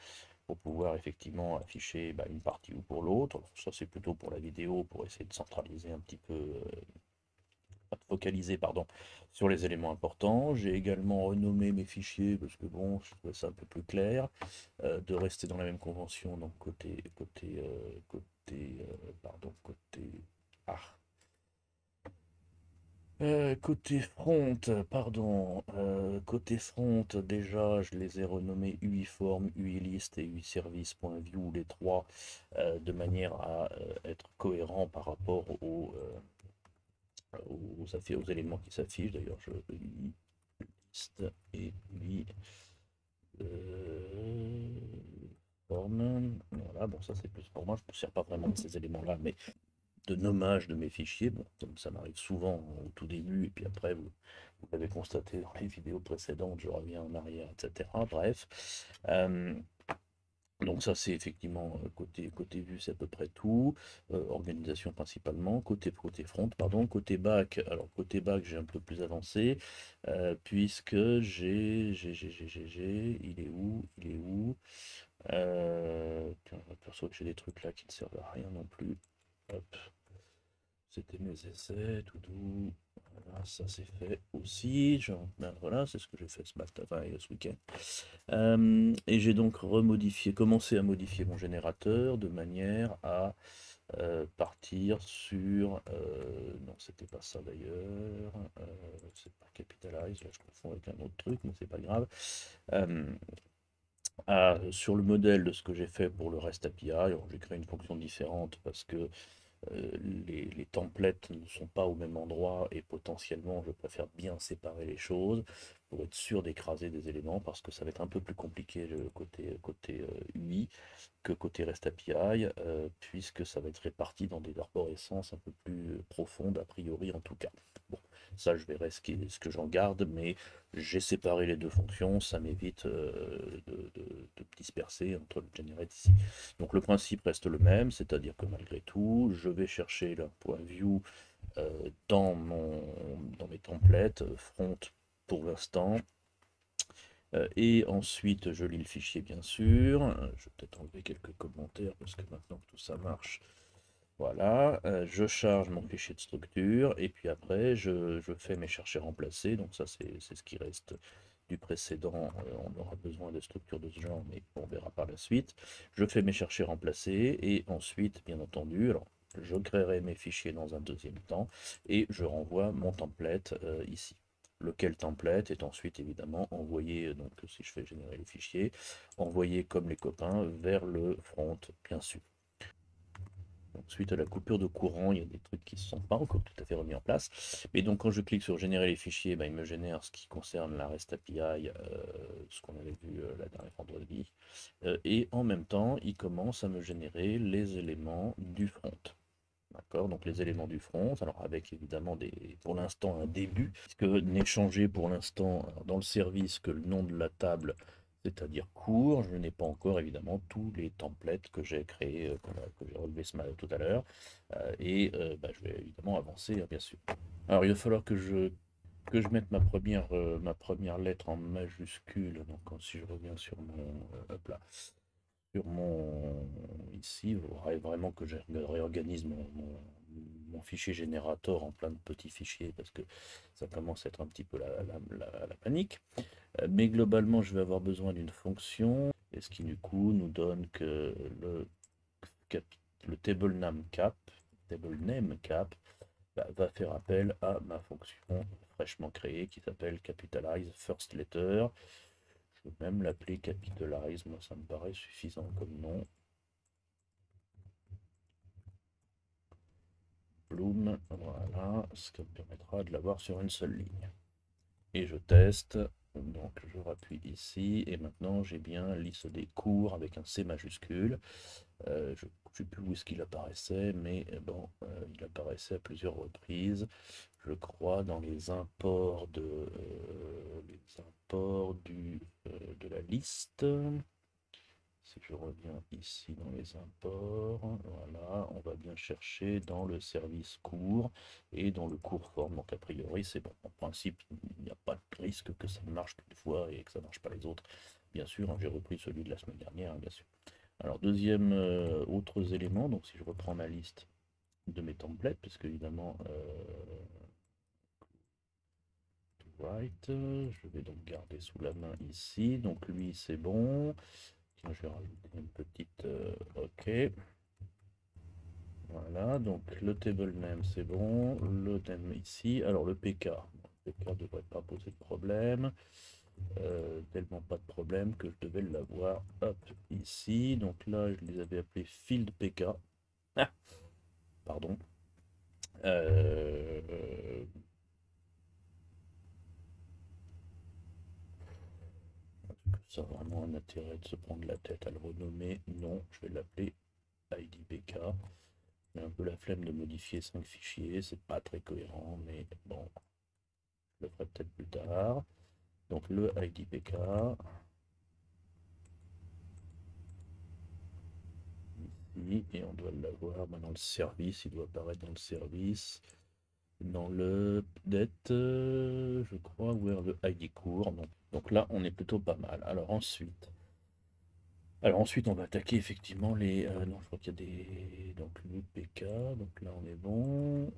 pour pouvoir effectivement afficher bah, une partie ou pour l'autre. Ça c'est plutôt pour la vidéo, pour essayer de centraliser un petit peu, de focaliser pardon, sur les éléments importants. J'ai également renommé mes fichiers parce que bon, je trouvais ça un peu plus clair, de rester dans la même convention, donc ah, côté front, pardon, côté front, déjà, je les ai renommés UIForm, UIList et UIService.view, les trois, de manière à être cohérent par rapport aux éléments qui s'affichent. D'ailleurs, je UIList et UI. Form. Voilà, bon, ça c'est plus pour moi, je ne me sers pas vraiment de ces éléments-là, mais de nommage de mes fichiers, bon, comme ça m'arrive souvent au tout début, et puis après, vous l'avez constaté dans les vidéos précédentes, je reviens en arrière, etc. Bref. Donc ça c'est effectivement côté vue c'est à peu près tout, organisation principalement, côté front, pardon, côté back, alors côté back j'ai un peu plus avancé, puisque il est où, tiens, je m'aperçois que j'ai des trucs là qui ne servent à rien non plus, hop, c'était mes essais, tout doux. Voilà, ça c'est fait aussi. Ben voilà, c'est ce que j'ai fait ce matin, enfin, ce week-end. Et j'ai donc commencé à modifier mon générateur de manière à partir sur. Non, c'était pas ça d'ailleurs. C'est pas Capitalize, là je confonds avec un autre truc, mais c'est pas grave. Sur le modèle de ce que j'ai fait pour le REST API, alors j'ai créé une fonction différente parce que les templates ne sont pas au même endroit et potentiellement je préfère bien séparer les choses pour être sûr d'écraser des éléments parce que ça va être un peu plus compliqué le côté UI que côté REST API, puisque ça va être réparti dans des arborescences un peu plus profondes a priori en tout cas. Bon, ça je verrai ce que j'en garde, mais j'ai séparé les deux fonctions, ça m'évite de disperser entre le generate ici. Donc le principe reste le même, c'est-à-dire que malgré tout, je vais chercher le point view dans mes templates, front pour l'instant, et ensuite je lis le fichier bien sûr. Je vais peut-être enlever quelques commentaires parce que maintenant que tout ça marche, voilà, je charge mon fichier de structure et puis après je fais mes chercher remplacer, donc ça c'est ce qui reste du précédent. On aura besoin de structures de ce genre, mais on verra par la suite. Je fais mes chercher remplacer et ensuite, bien entendu, alors je créerai mes fichiers dans un deuxième temps et je renvoie mon template ici. Lequel template est ensuite évidemment envoyé, donc si je fais générer les fichiers, envoyé comme les copains vers le front, bien sûr. Donc, suite à la coupure de courant, il y a des trucs qui ne sont pas encore tout à fait remis en place. Mais donc quand je clique sur générer les fichiers, ben, il me génère ce qui concerne la REST API, ce qu'on avait vu la dernière vendredi. Et en même temps, il commence à me générer les éléments du front. D'accord, donc les éléments du front, alors avec évidemment pour l'instant un début, puisque n'est changé pour l'instant dans le service que le nom de la table, c'est-à-dire cours. Je n'ai pas encore évidemment tous les templates que j'ai créés, que j'ai relevés tout à l'heure, bah, je vais évidemment avancer, hein, bien sûr. Alors il va falloir que je mette ma première lettre en majuscule, donc si je reviens sur mon, hop là, sur mon ici, il faudrait vraiment que je réorganise mon fichier générateur en plein de petits fichiers parce que ça commence à être un petit peu la panique. Mais globalement, je vais avoir besoin d'une fonction et ce qui du coup nous donne que le table name cap bah, va faire appel à ma fonction fraîchement créée qui s'appelle capitalize first letter. Je peux même l'appeler capitalize, moi ça me paraît suffisant comme nom. Bloom, voilà, ce qui me permettra de l'avoir sur une seule ligne. Et je teste, donc je rappuie ici, et maintenant j'ai bien liste des cours avec un C majuscule. Je ne sais plus où est-ce qu'il apparaissait, mais bon, il apparaissait à plusieurs reprises. Je crois dans les imports de la liste. Si je reviens ici dans les imports, voilà, on va bien chercher dans le service cours et dans le cours forme. Donc a priori c'est bon. En principe, il n'y a pas de risque que ça ne marche qu'une fois et que ça ne marche pas les autres. Bien sûr, hein, j'ai repris celui de la semaine dernière, hein, bien sûr. Alors deuxième, autres éléments, donc si je reprends ma liste de mes templates, puisque évidemment, je vais donc garder sous la main ici, donc lui c'est bon. Tiens, je vais rajouter une petite OK. Voilà, donc le table name c'est bon, le name ici. Alors le PK, le PK ne devrait pas poser de problème. Tellement pas de problème que je devais l'avoir hop ici. Donc là, je les avais appelés field PK. Ah, pardon. Ça a vraiment un intérêt de se prendre la tête à le renommer. Non, je vais l'appeler IDPK. J'ai un peu la flemme de modifier 5 fichiers, c'est pas très cohérent, mais bon, je le ferai peut-être plus tard. Donc le IDPK. Ici, et on doit l'avoir dans le service, il doit apparaître dans le service. Dans le dette, je crois, where le ID court. Donc là, on est plutôt pas mal. Alors ensuite, on va attaquer effectivement les. Non, je crois qu'il y a des. Donc le PK. Donc là, on est bon.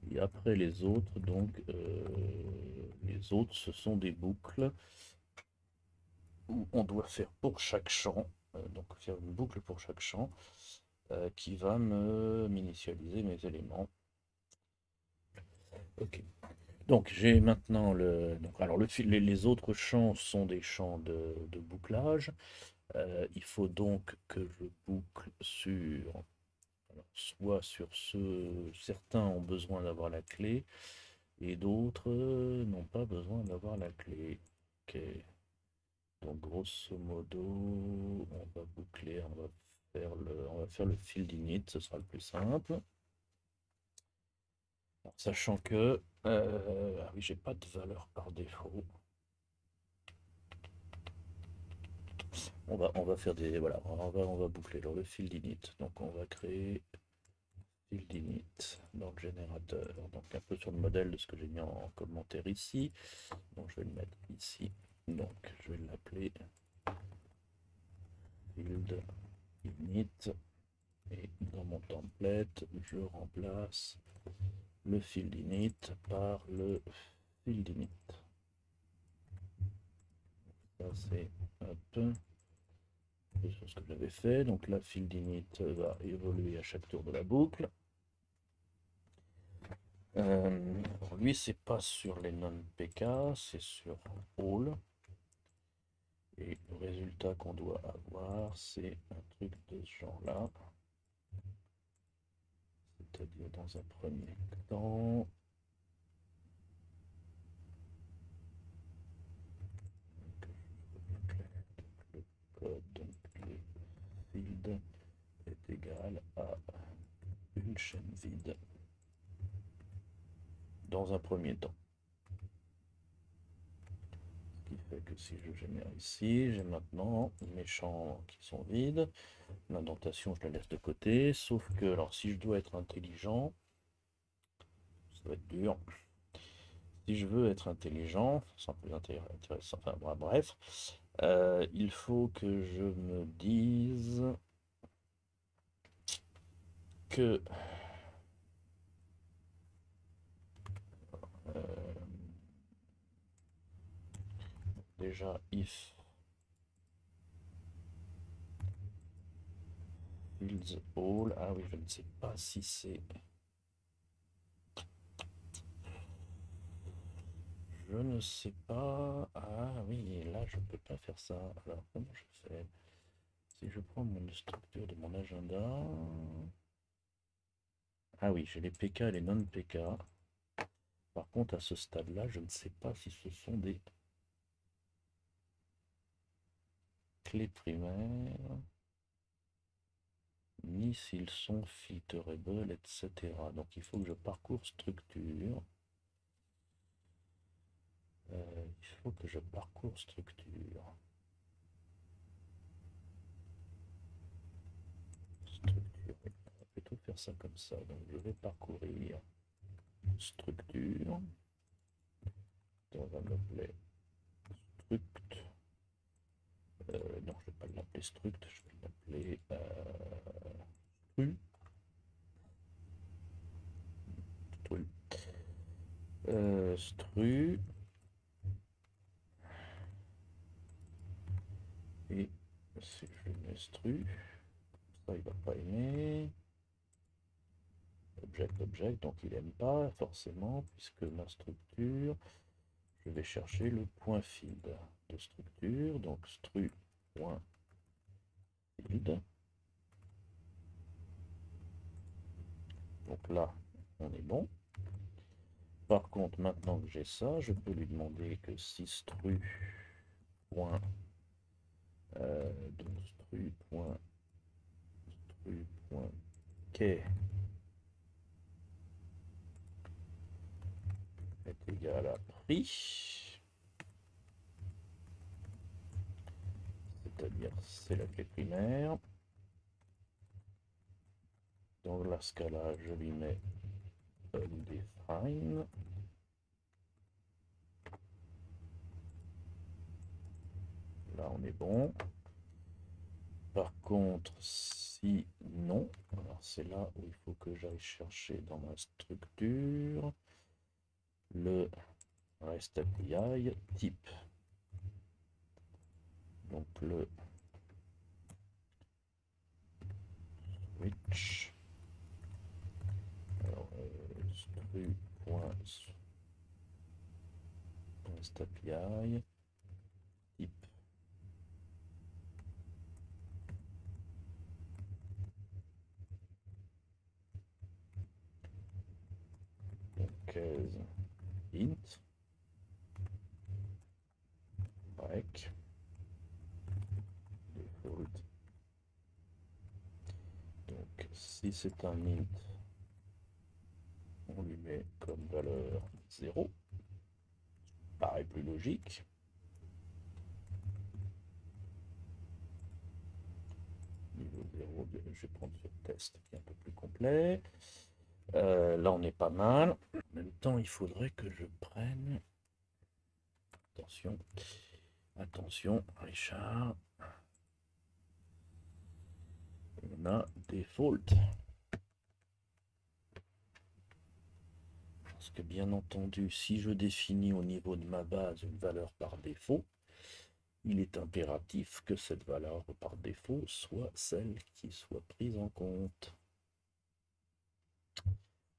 Et après les autres, donc les autres, ce sont des boucles où on doit faire pour chaque champ. Donc faire une boucle pour chaque champ qui va m'initialiser mes éléments. Ok. Donc j'ai maintenant alors les autres champs sont des champs de bouclage. Il faut donc que je boucle sur, alors, soit sur certains ont besoin d'avoir la clé et d'autres n'ont pas besoin d'avoir la clé. Ok. Donc grosso modo, on va boucler, on va faire le field init, ce sera le plus simple. Sachant que, ah oui, j'ai pas de valeur par défaut. On va faire des, voilà, on va boucler le field init. Donc on va créer field init dans le générateur. Donc un peu sur le modèle de ce que j'ai mis en commentaire ici. Donc je vais le mettre ici. Donc je vais l'appeler field init. Et dans mon template, je remplace le field init par le field init. Ça c'est hop. sur ce que j'avais fait. Donc là, field init va évoluer à chaque tour de la boucle. Alors lui, c'est pas sur les non-PK, c'est sur all. Et le résultat qu'on doit avoir, c'est un truc de ce genre-là. C'est-à-dire dans un premier temps. Le code, donc le field est égal à une chaîne vide dans un premier temps. Ce qui fait que si je génère ici, j'ai maintenant mes champs qui sont vides. L'indentation, je la laisse de côté, sauf que, alors si je dois être intelligent, ça va être dur. Si je veux être intelligent, c'est un peu intéressant, enfin bref, il faut que je me dise que déjà if fields all, ah oui, je ne sais pas si c'est, je ne sais pas, ah oui, là je peux pas faire ça. Alors comment je fais? Si je prends mon structure de mon agenda, ah oui, j'ai les PK et les non-PK. Par contre, à ce stade-là, je ne sais pas si ce sont des clés primaires, ni s'ils sont filterables, etc. Donc il faut que je parcours structure. Il faut que je parcours structure. Structure, on va plutôt faire ça comme ça. Donc je vais parcourir structure. On va m'appeler struct. Non, je ne vais pas l'appeler struct, je vais l'appeler stru. Stru. Et si je mets stru, ça il va pas aimer. Object, donc il n'aime pas forcément, puisque ma structure, je vais chercher le point field de structure, donc stru.field. Donc là, on est bon. Par contre, maintenant que j'ai ça, je peux lui demander que si stru. Donc stru.key est égal à prix, c'est-à-dire c'est la clé primaire. Dans ce cas-là, je lui mets undefined. Là, on est bon. Par contre, si non, alors c'est là où il faut que j'aille chercher dans ma structure le REST API type. Donc le switch. Alors, stru.REST API type. Donc int break default. Donc si c'est un int, on lui met comme valeur 0. Paraît plus logique. Niveau 0, je vais prendre ce test qui est un peu plus complet. Là, on est pas mal. En même temps, il faudrait que je prenne. Attention. Attention, Richard. On a default. Parce que bien entendu, si je définis au niveau de ma base une valeur par défaut, il est impératif que cette valeur par défaut soit celle qui soit prise en compte.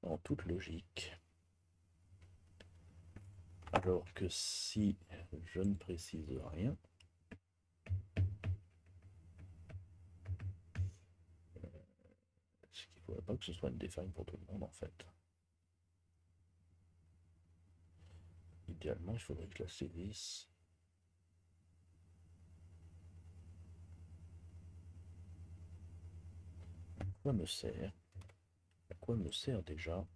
En toute logique. Alors que si je ne précise rien, ce qu'il ne faudrait pas que ce soit une define pour tout le monde en fait. Idéalement, il faudrait que je la saisisse. À quoi me sert? À quoi me sert déjà?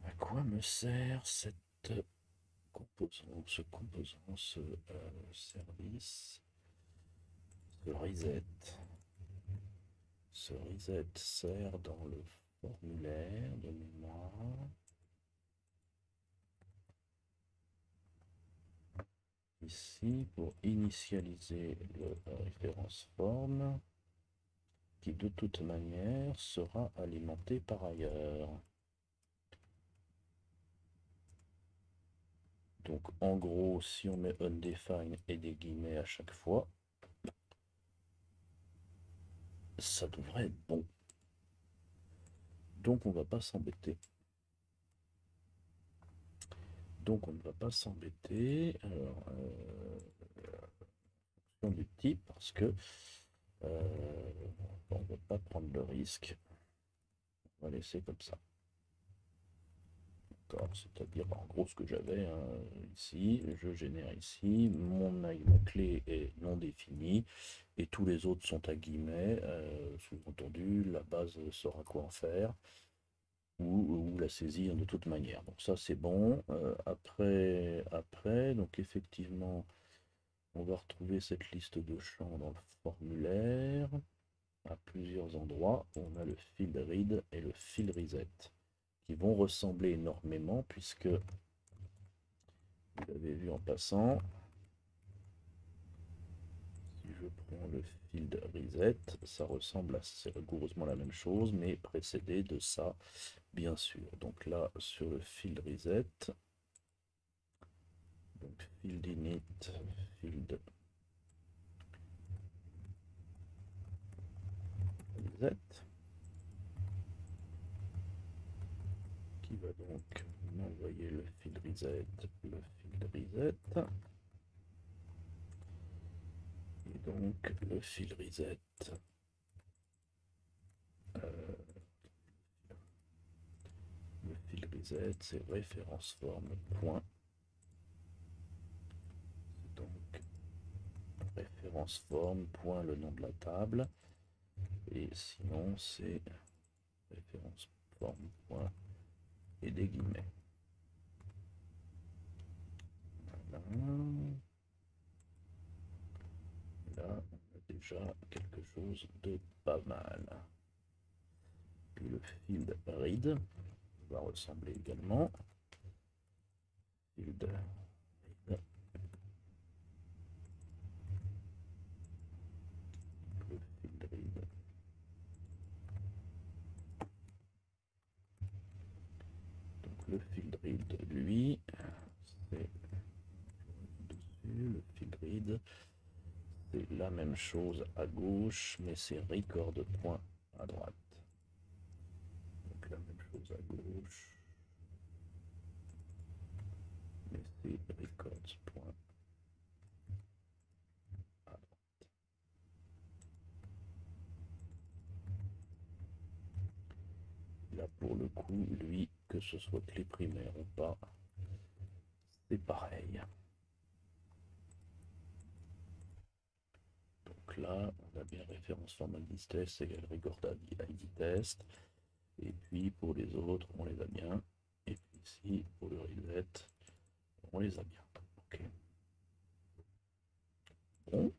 À quoi me sert cette composante, ce service, ce reset? Ce reset sert dans le formulaire de mémoire. Ici, pour initialiser le référence forme, qui de toute manière sera alimenté par ailleurs. Donc en gros, si on met undefined et des guillemets à chaque fois, ça devrait être bon. Donc on va pas s'embêter. Donc on ne va pas s'embêter. Alors, du type, parce que on ne va pas prendre le risque. On va laisser comme ça. C'est-à-dire en gros ce que j'avais ici, je génère ici, ma clé est non définie et tous les autres sont à guillemets, sous-entendu la base saura quoi en faire ou la saisir de toute manière. Donc ça c'est bon. Après, donc effectivement, on va retrouver cette liste de champs dans le formulaire à plusieurs endroits. On a le field read et le field reset qui vont ressembler énormément puisque vous l'avez vu en passant. Si je prends le field reset, ça ressemble à c'est rigoureusement la même chose, mais précédé de ça, bien sûr. Donc là, sur le field reset, donc field init, field reset, qui va donc m'envoyer le field reset, le field reset. Et donc le field reset le field reset c'est référence forme point. Donc référence forme point le nom de la table. Et sinon c'est référence forme point et des guillemets. Voilà. Là on a déjà quelque chose de pas mal. Puis le field read va ressembler également. Field read. Le field read. Donc le field read, lui, c'est dessus, le field read, c'est la même chose à gauche, mais c'est record point à droite. Donc la même chose à gauche, mais c'est records point à droite. Là pour le coup, lui, que ce soit clé primaire ou pas, c'est pareil. Donc là, on a bien référence formal test égale record ID test. Et puis pour les autres, on les a bien. Et puis ici, pour le reset, on les a bien. Ok. Bon.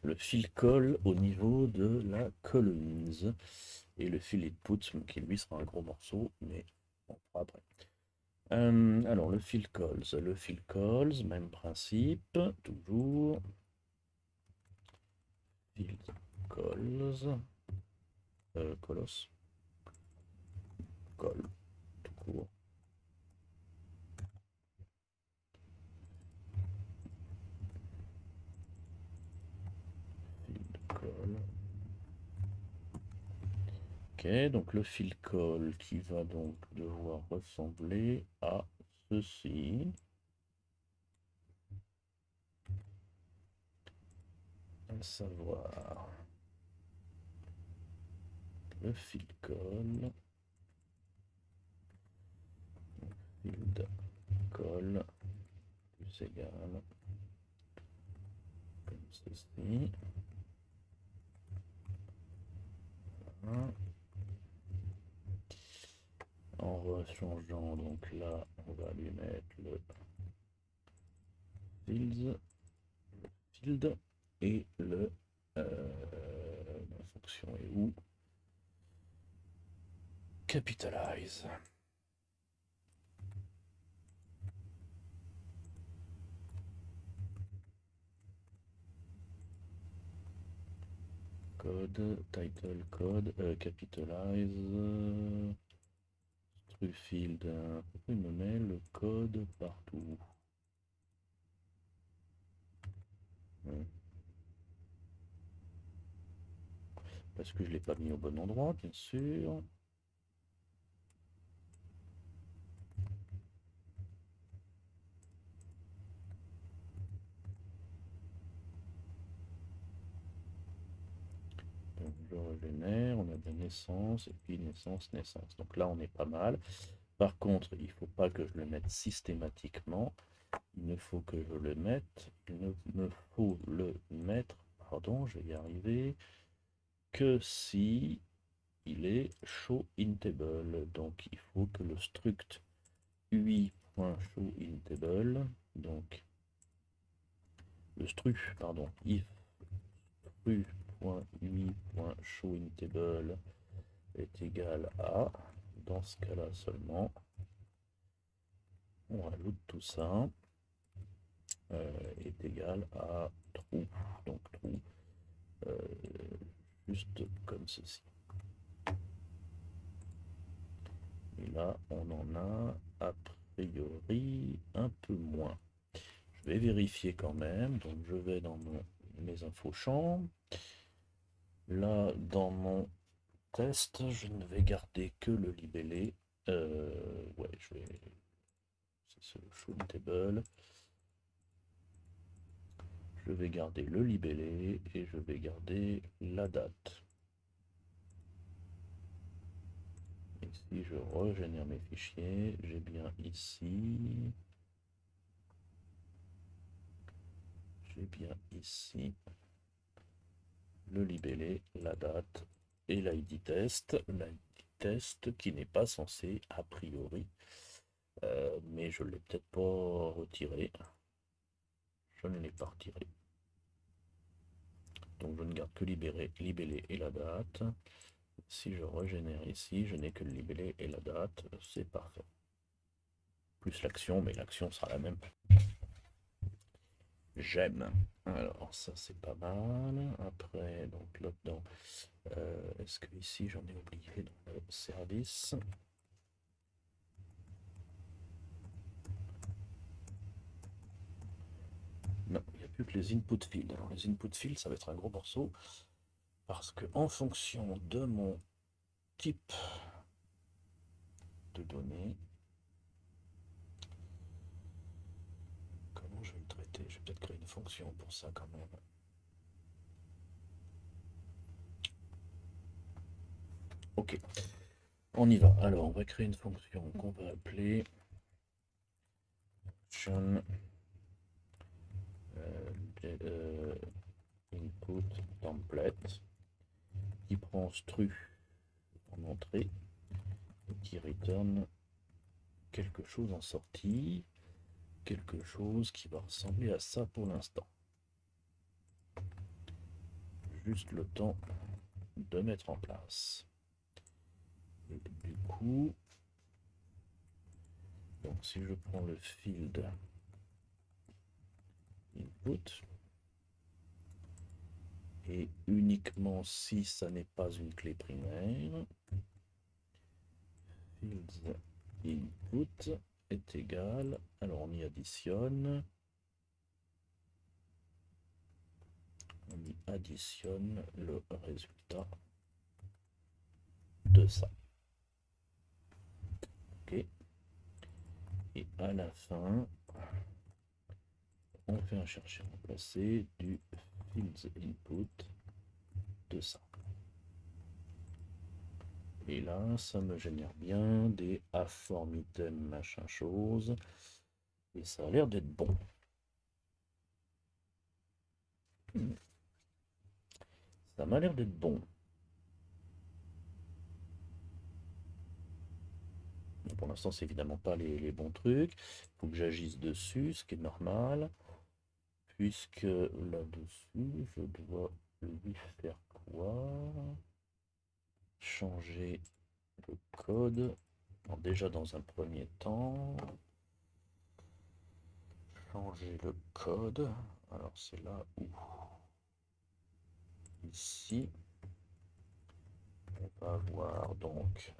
Le fil colle au niveau de la columns. Et le fil input, qui lui sera un gros morceau, mais on fera après. Alors, le fil calls, même principe, toujours. Field calls, colos, call, tout court. Ok, donc le fill call qui va donc devoir ressembler à ceci. À savoir le fill call, field call plus égal comme ceci. Voilà. En rechangeant, donc là, on va lui mettre le field et le la fonction est où? Capitalize. Code, title code, capitalize, field. Pourquoi il me met le code partout? Parce que je ne l'ai pas mis au bon endroit, bien sûr. Donc je régénère, on a bien naissance, et puis naissance, naissance. Donc là, on est pas mal. Par contre, il ne faut pas que je le mette systématiquement. Il ne faut que je le mette, il ne me faut le mettre, pardon, je vais y arriver, que si il est show in table. Donc il faut que le struct UI.showInTable, donc le stru, pardon, if stru.ui.showInTable est égal à, dans ce cas-là seulement, on rajoute tout ça, est égal à true, donc true, juste comme ceci. Et là, on en a a priori un peu moins. Je vais vérifier quand même, donc je vais dans mes infos champs. Là, dans mon test, je ne vais garder que le libellé. Ouais, je vais. C'est ce show table. Je vais garder le libellé et je vais garder la date. Et si je régénère mes fichiers, j'ai bien ici. J'ai bien ici le libellé, la date et l'ID test. L'ID test qui n'est pas censé a priori. Mais je ne l'ai peut-être pas retiré. Je ne l'ai pas retiré. Donc je ne garde que libellé et la date. Si je régénère ici, je n'ai que le libellé et la date. C'est parfait. Plus l'action, mais l'action sera la même. J'aime. Alors ça c'est pas mal. Après, donc là-dedans, est-ce que ici j'en ai oublié dans le service? Non, il n'y a plus que les input fields. Alors les input fields, ça va être un gros morceau. Parce que en fonction de mon type de données, comment je vais le traiter? Je vais peut-être créer une fonction pour ça quand même. Ok, on y va. Alors, on va créer une fonction qu'on va appeler function input template qui prend stru en entrée et qui return quelque chose en sortie, quelque chose qui va ressembler à ça pour l'instant. Juste le temps de mettre en place. Et du coup, donc si je prends le field input, et uniquement si ça n'est pas une clé primaire, fields input est égal, alors on y additionne, le résultat de ça. Ok. Et à la fin, on fait un chercher remplacer du fields input de ça. Et là, ça me génère bien des aform item machin chose. Et ça a l'air d'être bon. Ça m'a l'air d'être bon. Pour l'instant, c'est évidemment pas les bons trucs. Il faut que j'agisse dessus, ce qui est normal. Puisque là-dessus, je dois lui faire quoi? Changer le code. Alors déjà dans un premier temps, changer le code. Alors c'est là où ici on va avoir donc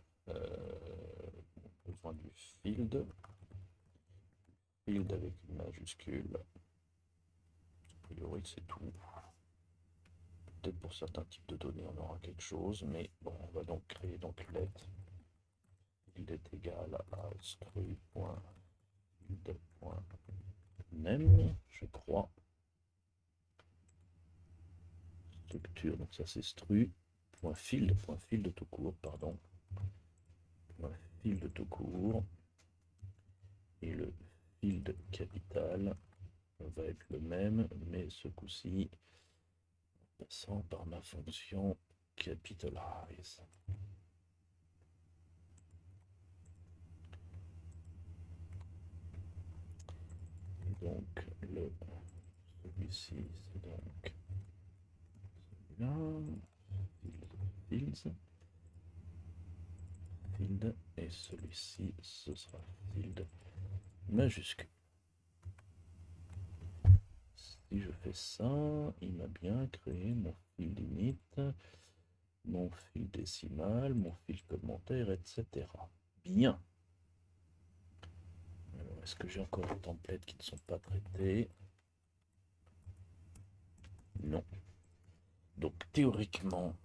besoin du field avec une majuscule. A priori c'est tout. Peut-être pour certains types de données on aura quelque chose, mais bon, on va donc créer donc let field est égal à stru.field.name, je crois. Structure, donc ça c'est stru.field tout court, pardon. Field tout court. Et le field capital va être le même, mais ce coup-ci, passant par ma fonction capitalize. Et donc, celui-ci, c'est donc celui-là, field, et celui-ci, ce sera field majuscule. Si je fais ça, il m'a bien créé mon field init, mon fil décimal, mon fil commentaire, etc. Bien. Alors, est-ce que j'ai encore des templates qui ne sont pas traités? Non. Donc, théoriquement,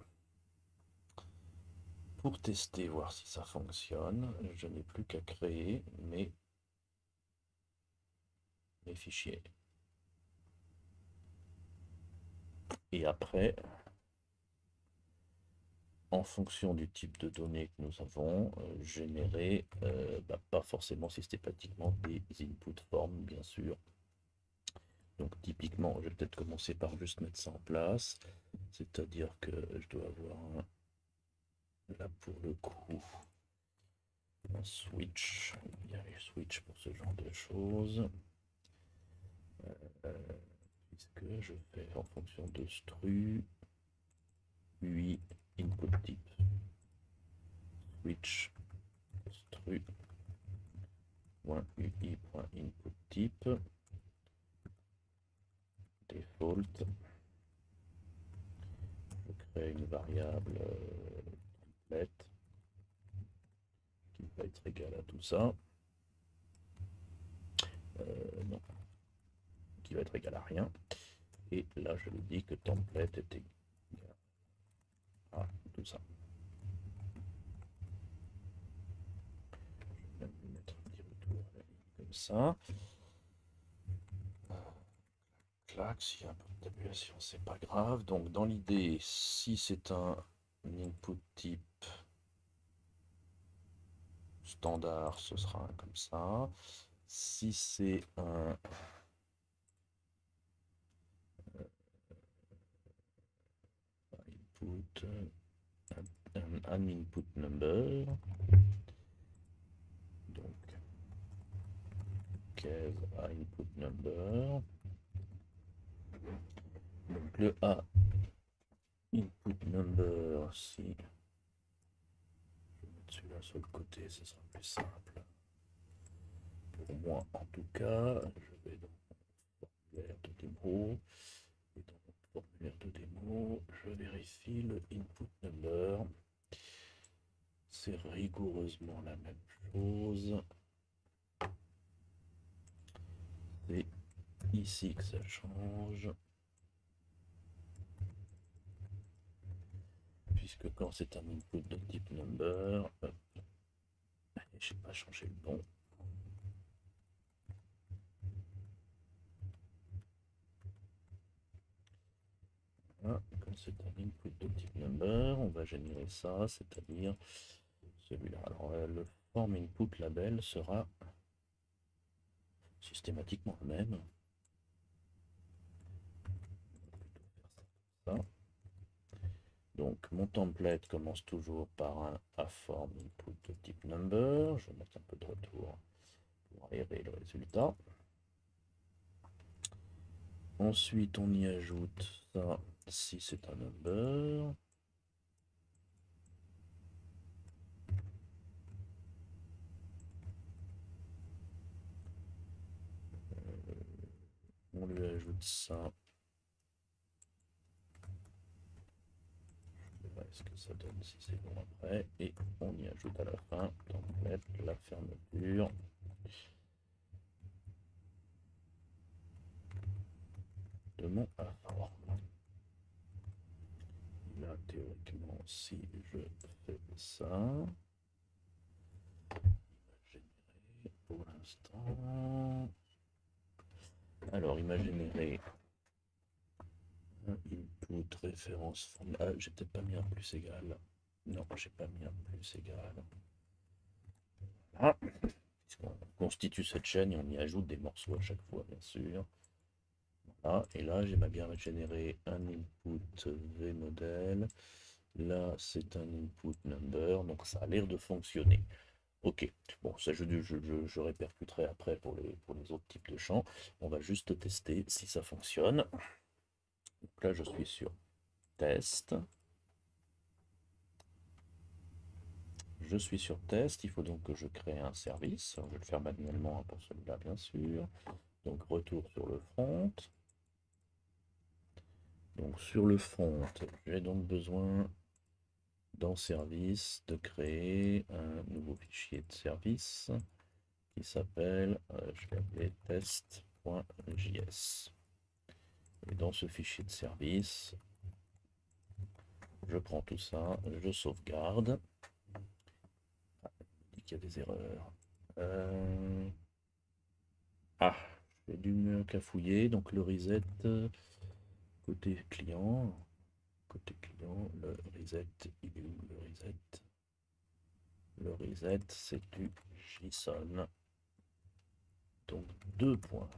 pour tester, voir si ça fonctionne, je n'ai plus qu'à créer mes fichiers. Et après, en fonction du type de données que nous avons, générer, pas forcément systématiquement des input forms, bien sûr. Donc typiquement, je vais peut-être commencer par juste mettre ça en place. C'est-à-dire que je dois avoir là pour le coup un switch. Il y a les switch pour ce genre de choses. Puisque je fais en fonction de stru UI input type. Switch stru.ui.input type default. Je crée une variable template qui va être égale à tout ça. Non, qui va être égal à rien. Et là, je lui dis que template est égal à tout ça. Je vais même lui mettre un petit retour comme ça. Clac, s'il y a un peu de tabulation, c'est pas grave. Donc, dans l'idée, si c'est un input type standard, ce sera comme ça. Si c'est un input, un input number, donc kev à input number, donc le a input number, si je vais mettre celui-là sur le côté, ce sera plus simple. Pour moi, en tout cas, je vais dans mon formulaire de démo. Et dans mon formulaire de démo, je vérifie le input number. C'est rigoureusement la même chose. C'est ici que ça change. puisque quand c'est un input de type number, je n'ai pas changé le bon. Voilà, quand c'est un input de type number, on va générer ça, c'est-à-dire celui-là. Alors le form input label sera systématiquement le même. Ça. Donc mon template commence toujours par un aform input de type number. Je vais mettre un peu de retour pour aérer le résultat. Ensuite on y ajoute ça si c'est un number. On lui ajoute ça. Ce que ça donne si c'est bon après, et on y ajoute à la fin template la fermeture de mon aform. Là théoriquement si je fais ça, pour l'instant, alors il m'a généré un input référence formule. Ah, j'ai peut-être pas mis un plus égal. Non, j'ai pas mis un plus égal. Ah, puisqu'on constitue cette chaîne et on y ajoute des morceaux à chaque fois, bien sûr. Voilà, et là, j'ai bien généré un input vmodel. Là, c'est un input number, donc ça a l'air de fonctionner. Ok, bon, ça je répercuterai après pour les autres types de champs. On va juste tester si ça fonctionne. Donc là, je suis sur test. Je suis sur test, il faut donc que je crée un service. Alors, je vais le faire manuellement pour celui-là, bien sûr. Donc retour sur le front. Donc sur le front, j'ai donc besoin dans service de créer un nouveau fichier de service qui s'appelle, je vais appeler test.js. Et dans ce fichier de service, je prends tout ça, je sauvegarde. Ah, il dit qu'il y a des erreurs. Ah, j'ai dû cafouiller, donc le reset côté client. Côté client, le reset, il est où le reset? Le reset, c'est du JSON. Donc 2 points.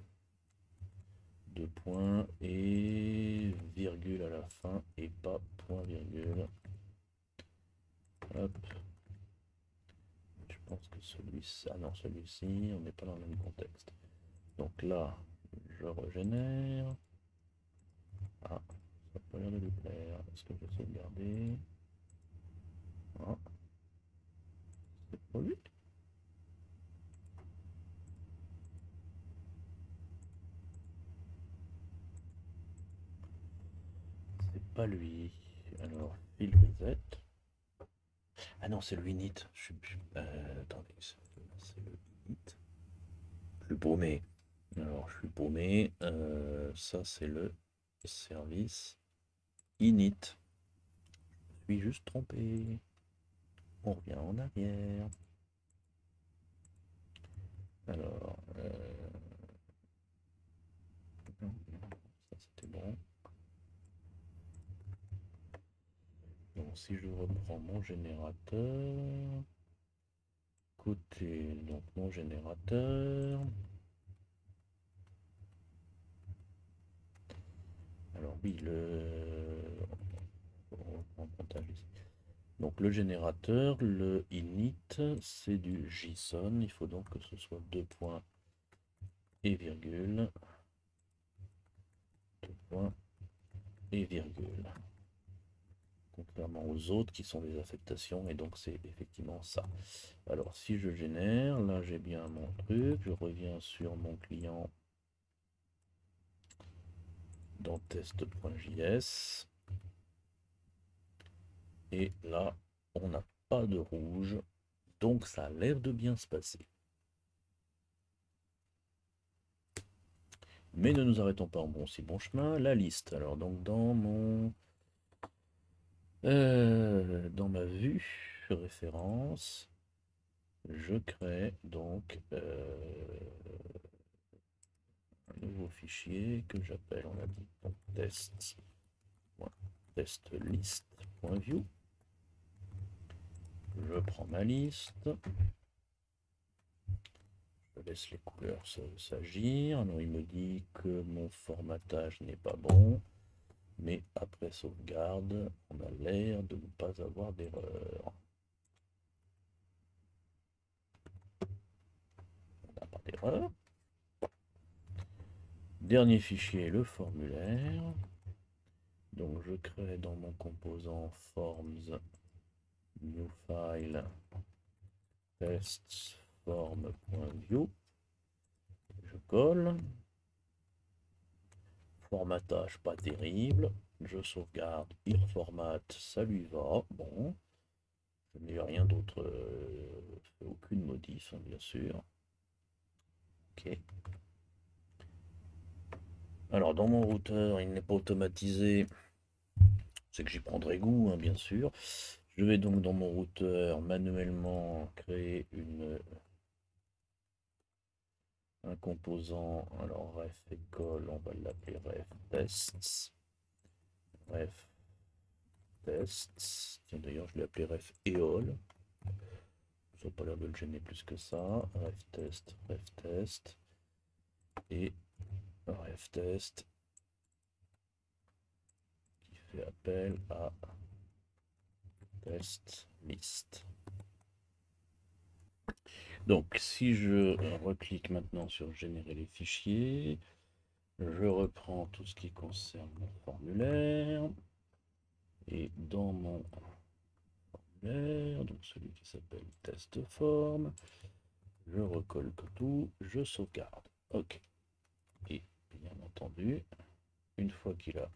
2 points et virgule à la fin et pas point virgule. Hop. Je pense que celui-ci... Ah non, celui-ci, on n'est pas dans le même contexte. Donc là, je régénère. Ah, ça n'a pas l'air de lui plaire. Est-ce que je vais sauvegarder? Ah, c'est pas lui. C'est pas lui. Alors, fill reset. Ah non, c'est le init. Attendez, c'est le init. Plus paumé. Alors, je suis paumé. Ça, c'est le service init. Je suis juste trompé. On revient en arrière. Alors, non, ça c'était bon. Donc, si je reprends mon générateur, côté, donc mon générateur. Alors oui, on reprend le comptage ici. Donc le générateur, le init, c'est du JSON. Il faut donc que ce soit 2 points et virgule. 2 points et virgule. Contrairement aux autres qui sont des affectations, et donc c'est effectivement ça. Alors si je génère, là j'ai bien mon truc, je reviens sur mon client dans test.js. Et là, on n'a pas de rouge, donc ça a l'air de bien se passer. Mais ne nous arrêtons pas en bon si bon chemin. La liste. Alors donc dans mon Dans ma vue référence, je crée donc un nouveau fichier que j'appelle, on a dit, test.list.view. Je prends ma liste, je laisse les couleurs s'agir. Alors il me dit que mon formatage n'est pas bon, mais après sauvegarde, on a l'air de ne pas avoir d'erreur. On n'a pas d'erreur. Dernier fichier, le formulaire. Donc je crée dans mon composant forms new file tests form.view. Je colle. Formatage pas terrible. Je sauvegarde, il reformate, ça lui va. Bon, je n'ai rien d'autre, aucune modif, hein, bien sûr. Ok. Alors dans mon routeur, il n'est pas automatisé. C'est que j'y prendrai goût, hein, bien sûr. Je vais donc dans mon routeur manuellement créer un composant. Alors ref école, on va l'appeler ref tests. Ref tests. Tiens, d'ailleurs, je l'ai appelé ref eol. Ça n'a pas l'air de le gêner plus que ça. Ref test et ref test qui fait appel à test list. Donc si je reclique maintenant sur générer les fichiers, je reprends tout ce qui concerne mon formulaire et dans mon formulaire, donc celui qui s'appelle test form, je recolle tout, je sauvegarde. Ok. Et bien entendu, une fois qu'il a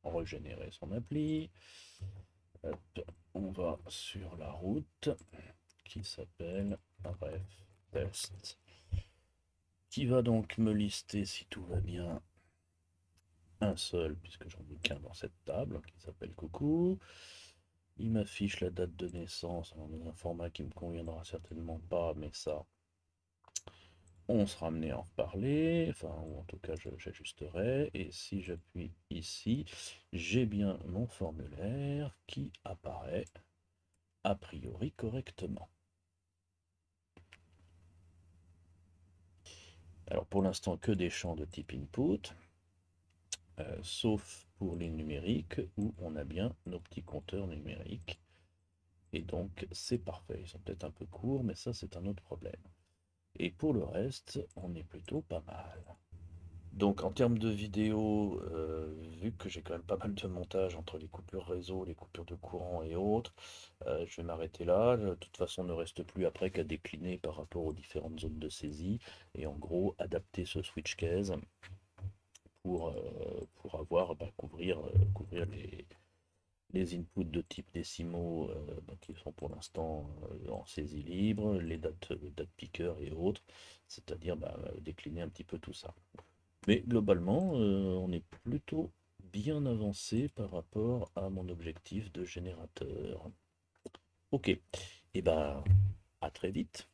régénéré son appli, hop, on va sur la route qui s'appelle ref test, qui va donc me lister, si tout va bien, un seul, puisque j'en ai qu'un dans cette table, qui s'appelle coucou. Il m'affiche la date de naissance dans un format qui me conviendra certainement pas, mais ça, on sera amené à en reparler, enfin, ou en tout cas, j'ajusterai. Et si j'appuie ici, j'ai bien mon formulaire qui apparaît a priori correctement. Alors pour l'instant, que des champs de type input, sauf pour les numériques où on a bien nos petits compteurs numériques. Et donc c'est parfait. Ils sont peut-être un peu courts, mais ça c'est un autre problème. Et pour le reste, on est plutôt pas mal. Donc en termes de vidéo, vu que j'ai quand même pas mal de montage entre les coupures réseau, les coupures de courant et autres, je vais m'arrêter là. De toute façon, il ne reste plus après qu'à décliner par rapport aux différentes zones de saisie et en gros adapter ce switch case pour avoir, couvrir les inputs de type décimaux qui sont pour l'instant en saisie libre, les dates piqueurs et autres, c'est-à-dire décliner un petit peu tout ça. Mais globalement, on est plutôt bien avancé par rapport à mon objectif de générateur. Ok, et à très vite.